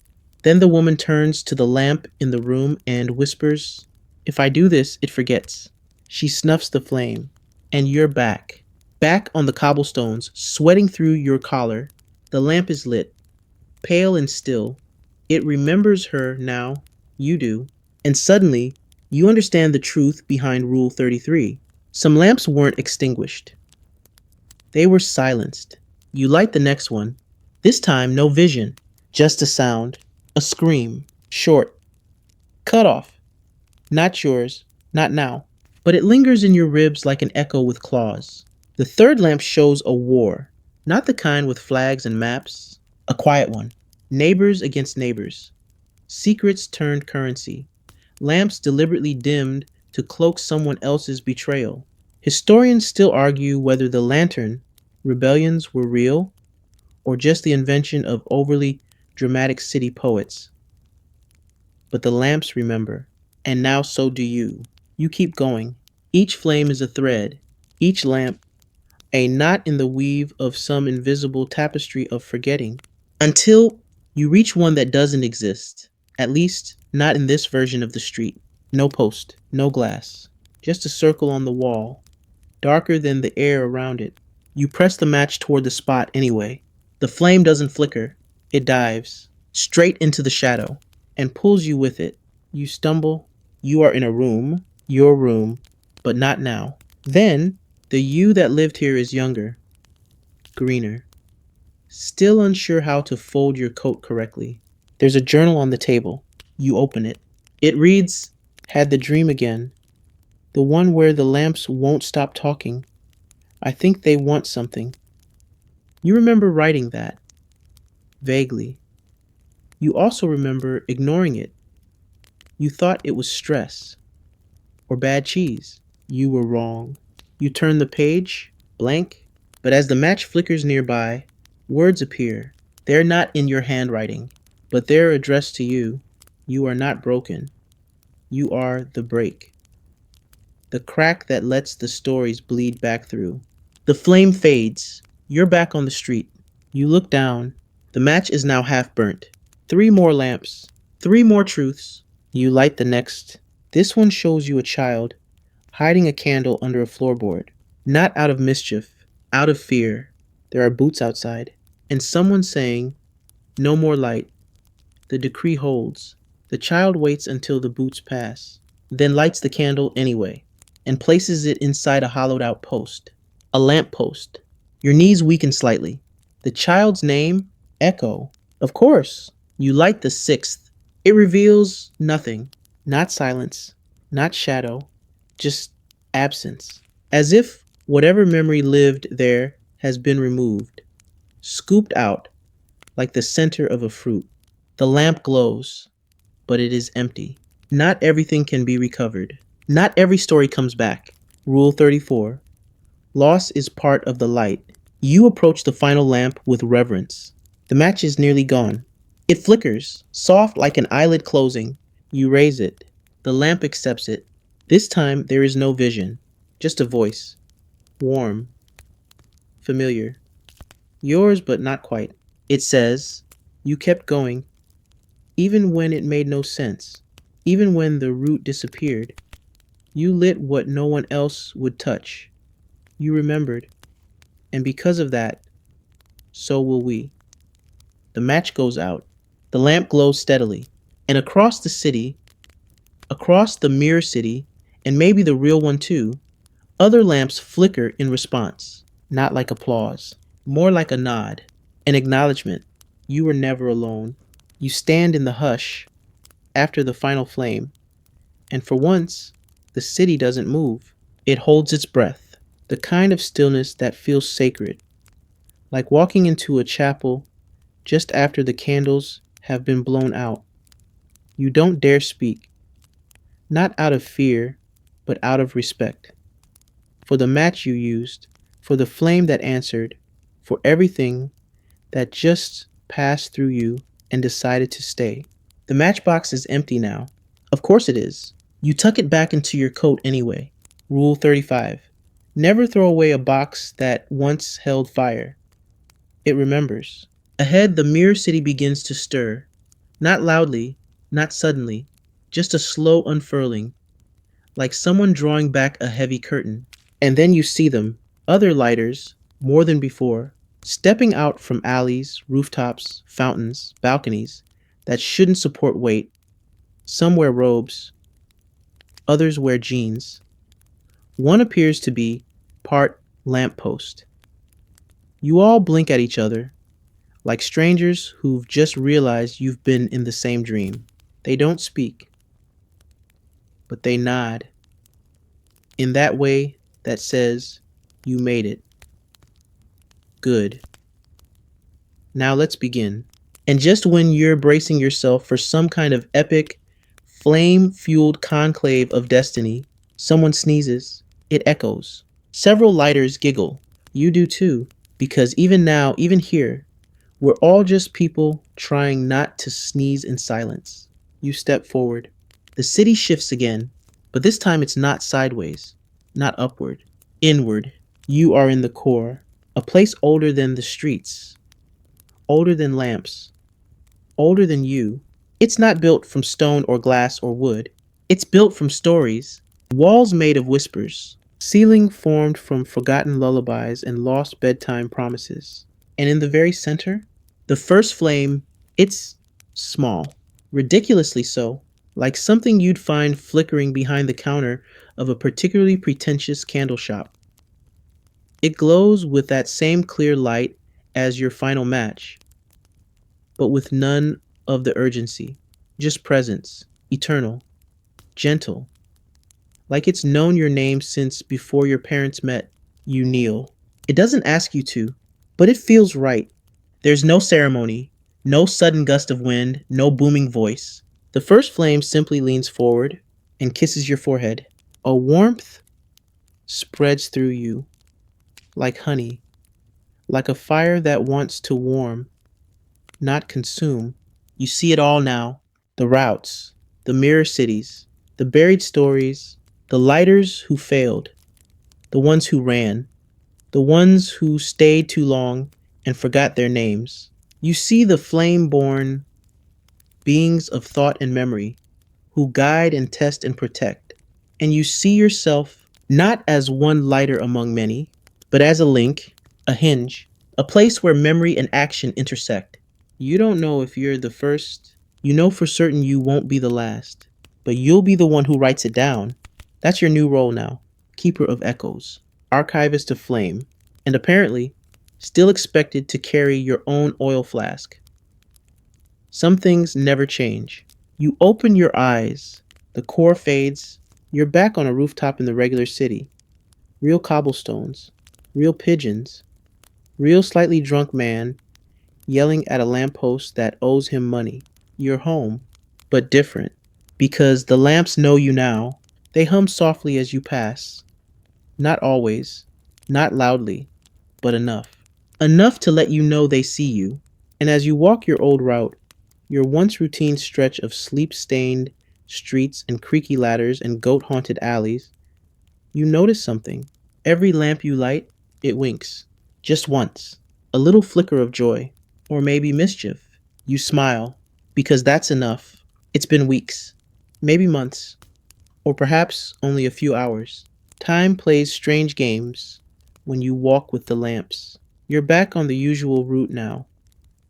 Then the woman turns to the lamp in the room and whispers, "If I do this, it forgets." She snuffs the flame, and you're back. Back on the cobblestones, sweating through your collar. The lamp is lit, pale and still. It remembers her now, you do, and suddenly you understand the truth behind Rule 33. Some lamps weren't extinguished, they were silenced. You light the next one. This time, no vision, just a sound, a scream, short, cut off. Not yours, not now. But it lingers in your ribs like an echo with claws. The third lamp shows a war, not the kind with flags and maps, a quiet one. Neighbors against neighbors. Secrets turned currency. Lamps deliberately dimmed to cloak someone else's betrayal. Historians still argue whether the lantern rebellions were real or just the invention of overly dramatic city poets. But the lamps remember, and now so do you. You keep going. Each flame is a thread, each lamp a knot in the weave of some invisible tapestry of forgetting, until you reach one that doesn't exist, at least not in this version of the street. No post, no glass, just a circle on the wall, darker than the air around it. You press the match toward the spot anyway. The flame doesn't flicker, it dives straight into the shadow and pulls you with it. You stumble. You are in a room, your room, but not now. Then, the you that lived here is younger, greener, still unsure how to fold your coat correctly. There's a journal on the table. You open it. It reads, "Had the dream again. The one where the lamps won't stop talking. I think they want something." You remember writing that, vaguely. You also remember ignoring it. You thought it was stress or bad cheese. You were wrong. You turn the page, blank, but as the match flickers nearby, words appear. They're not in your handwriting, but they're addressed to you. You are not broken. You are the break. The crack that lets the stories bleed back through. The flame fades. You're back on the street. You look down. The match is now half burnt. 3 more lamps. 3 more truths. You light the next. This one shows you a child hiding a candle under a floorboard. Not out of mischief, out of fear. There are boots outside. And someone saying, "No more light." The decree holds. The child waits until the boots pass, then lights the candle anyway, and places it inside a hollowed out post. A lamp post. Your knees weaken slightly. The child's name? Echo. Of course. You light the 6th. It reveals nothing. Not silence. Not shadow. Just absence. As if whatever memory lived there has been removed. Scooped out, like the center of a fruit. The lamp glows, but it is empty. Not everything can be recovered. Not every story comes back. Rule 34. Loss is part of the light. You approach the final lamp with reverence. The match is nearly gone. It flickers, soft like an eyelid closing. You raise it. The lamp accepts it. This time there is no vision, just a voice. Warm. Familiar. Yours, but not quite. It says, "You kept going, even when it made no sense, even when the root disappeared. You lit what no one else would touch. You remembered. And because of that, so will we." The match goes out. The lamp glows steadily. And across the city, across the mirror city, and maybe the real one too, other lamps flicker in response. Not like applause. More like a nod. An acknowledgement. You were never alone. You stand in the hush after the final flame. And for once, the city doesn't move. It holds its breath. The kind of stillness that feels sacred. Like walking into a chapel just after the candles have been blown out. You don't dare speak. Not out of fear, but out of respect. For the match you used, for the flame that answered, for everything that just passed through you and decided to stay. The matchbox is empty now. Of course it is. You tuck it back into your coat anyway. Rule 35. Never throw away a box that once held fire. It remembers. Ahead, the mirror city begins to stir. Not loudly, not suddenly, just a slow unfurling, like someone drawing back a heavy curtain. And then you see them, other lighters, more than before, stepping out from alleys, rooftops, fountains, balconies that shouldn't support weight. Some wear robes, others wear jeans. One appears to be part lamppost. You all blink at each other, like strangers who've just realized you've been in the same dream. They don't speak, but they nod in that way that says, "You made it. Good. Now let's begin." And just when you're bracing yourself for some kind of epic, flame fueled conclave of destiny, someone sneezes. It echoes. Several lighters giggle. You do too, because even now, even here, we're all just people trying not to sneeze in silence. You step forward. The city shifts again, but this time it's not sideways, not upward, inward. You are in the core, a place older than the streets, older than lamps, older than you. It's not built from stone or glass or wood. It's built from stories, walls made of whispers, ceiling formed from forgotten lullabies and lost bedtime promises. And in the very center, the first flame, it's small, ridiculously so, like something you'd find flickering behind the counter of a particularly pretentious candle shop. It glows with that same clear light as your final match, but with none of the urgency, just presence, eternal, gentle, like it's known your name since before your parents met. You kneel. It doesn't ask you to, but it feels right. There's no ceremony, no sudden gust of wind, no booming voice. The first flame simply leans forward and kisses your forehead. A warmth spreads through you, like honey, like a fire that wants to warm, not consume. You see it all now, the routes, the mirror cities, the buried stories, the lighters who failed, the ones who ran, the ones who stayed too long and forgot their names. You see the flame born beings of thought and memory who guide and test and protect. And you see yourself not as one lighter among many, but as a link, a hinge, a place where memory and action intersect. You don't know if you're the first. You know for certain you won't be the last, but you'll be the one who writes it down. That's your new role now, keeper of echoes, archivist of flame, and apparently still expected to carry your own oil flask. Some things never change. You open your eyes, the core fades, you're back on a rooftop in the regular city. Real cobblestones, real pigeons, real slightly drunk man yelling at a lamppost that owes him money. You're home, but different, because the lamps know you now. They hum softly as you pass. Not always, not loudly, but enough. Enough to let you know they see you. And as you walk your old route, your once routine stretch of sleep-stained streets and creaky ladders and goat-haunted alleys, you notice something. Every lamp you light, it winks. Just once. A little flicker of joy. Or maybe mischief. You smile, because that's enough. It's been weeks, maybe months, or perhaps only a few hours. Time plays strange games when you walk with the lamps. You're back on the usual route now,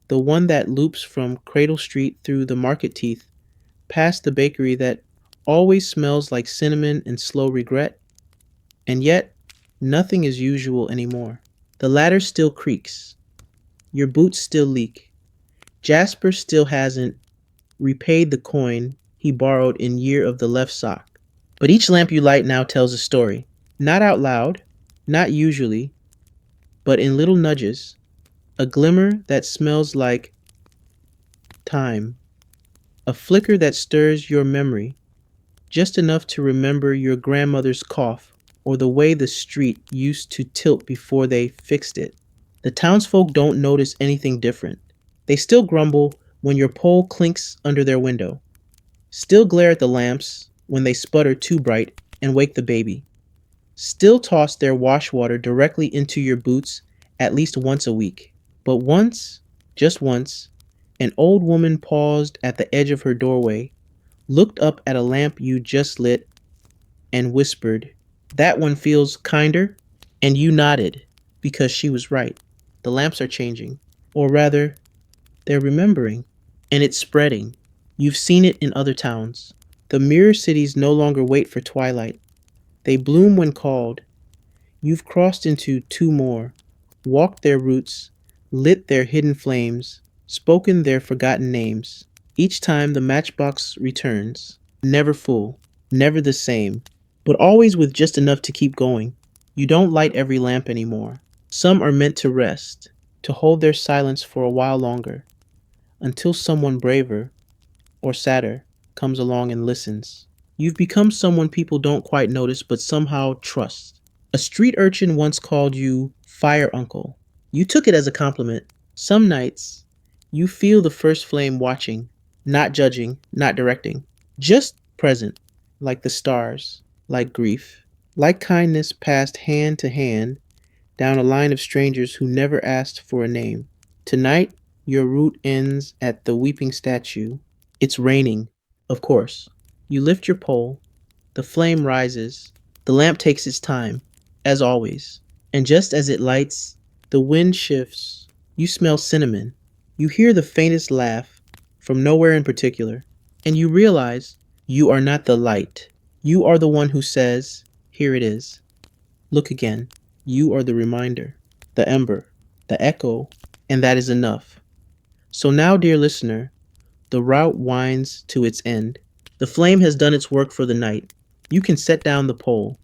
the one that loops from Cradle Street through the market teeth, past the bakery that always smells like cinnamon and slow regret. And yet, nothing is usual anymore. The ladder still creaks. Your boots still leak. Jasper still hasn't repaid the coin he borrowed in year of the left sock. But each lamp you light now tells a story. Not out loud, not usually, but in little nudges. A glimmer that smells like time. A flicker that stirs your memory, just enough to remember your grandmother's cough or the way the street used to tilt before they fixed it. The townsfolk don't notice anything different. They still grumble when your pole clinks under their window, still glare at the lamps when they sputter too bright and wake the baby, still toss their wash water directly into your boots at least once a week. But once, just once, An old woman paused at the edge of her doorway, looked up at a lamp you just lit, and whispered, "That one feels kinder." And you nodded, because she was right. The lamps are changing. Or rather, they're remembering. And it's spreading. You've seen it in other towns. The mirror cities no longer wait for twilight. They bloom when called. You've crossed into two more, walked their routes, lit their hidden flames, spoken their forgotten names. Each time the matchbox returns, never full, never the same, but always with just enough to keep going. You don't light every lamp anymore. Some are meant to rest, to hold their silence for a while longer, until someone braver, or sadder, comes along and listens. You've become someone people don't quite notice but somehow trust. A street urchin once called you Fire Uncle. You took it as a compliment. Some nights, you feel the first flame watching, not judging, not directing, just present, like the stars, like grief, like kindness passed hand to hand down a line of strangers who never asked for a name. Tonight, your route ends at the weeping statue. It's raining, of course. You lift your pole, the flame rises, the lamp takes its time, as always. And just as it lights, the wind shifts. You smell cinnamon. You hear the faintest laugh from nowhere in particular. And you realize you are not the light. You are the one who says, "Here it is. Look again." You are the reminder, the ember, the echo, and that is enough. So now, dear listener, the route winds to its end. The flame has done its work for the night. You can set down the pole,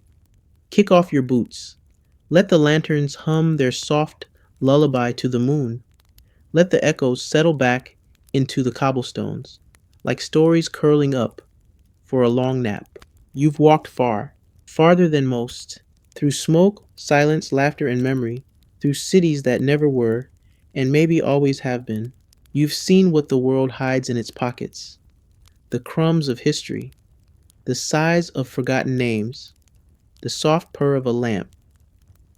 kick off your boots, let the lanterns hum their soft lullaby to the moon. Let the echoes settle back into the cobblestones, like stories curling up for a long nap. You've walked far, farther than most, through smoke, silence, laughter, and memory, through cities that never were, and maybe always have been. You've seen what the world hides in its pockets, the crumbs of history, the sighs of forgotten names, the soft purr of a lamp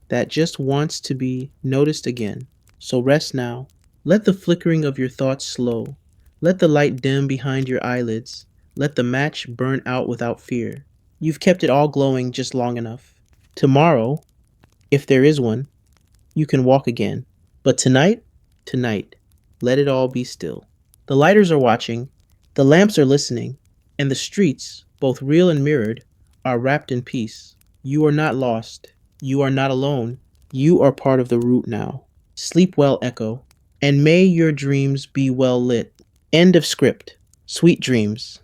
that just wants to be noticed again. So rest now. Let the flickering of your thoughts slow. Let the light dim behind your eyelids. Let the match burn out without fear. You've kept it all glowing just long enough. Tomorrow, if there is one, you can walk again. But tonight, let it all be still. The lighters are watching, the lamps are listening, and the streets, both real and mirrored, are wrapped in peace. You are not lost. You are not alone. You are part of the route now. Sleep well, Echo, and may your dreams be well lit. End of script. Sweet dreams.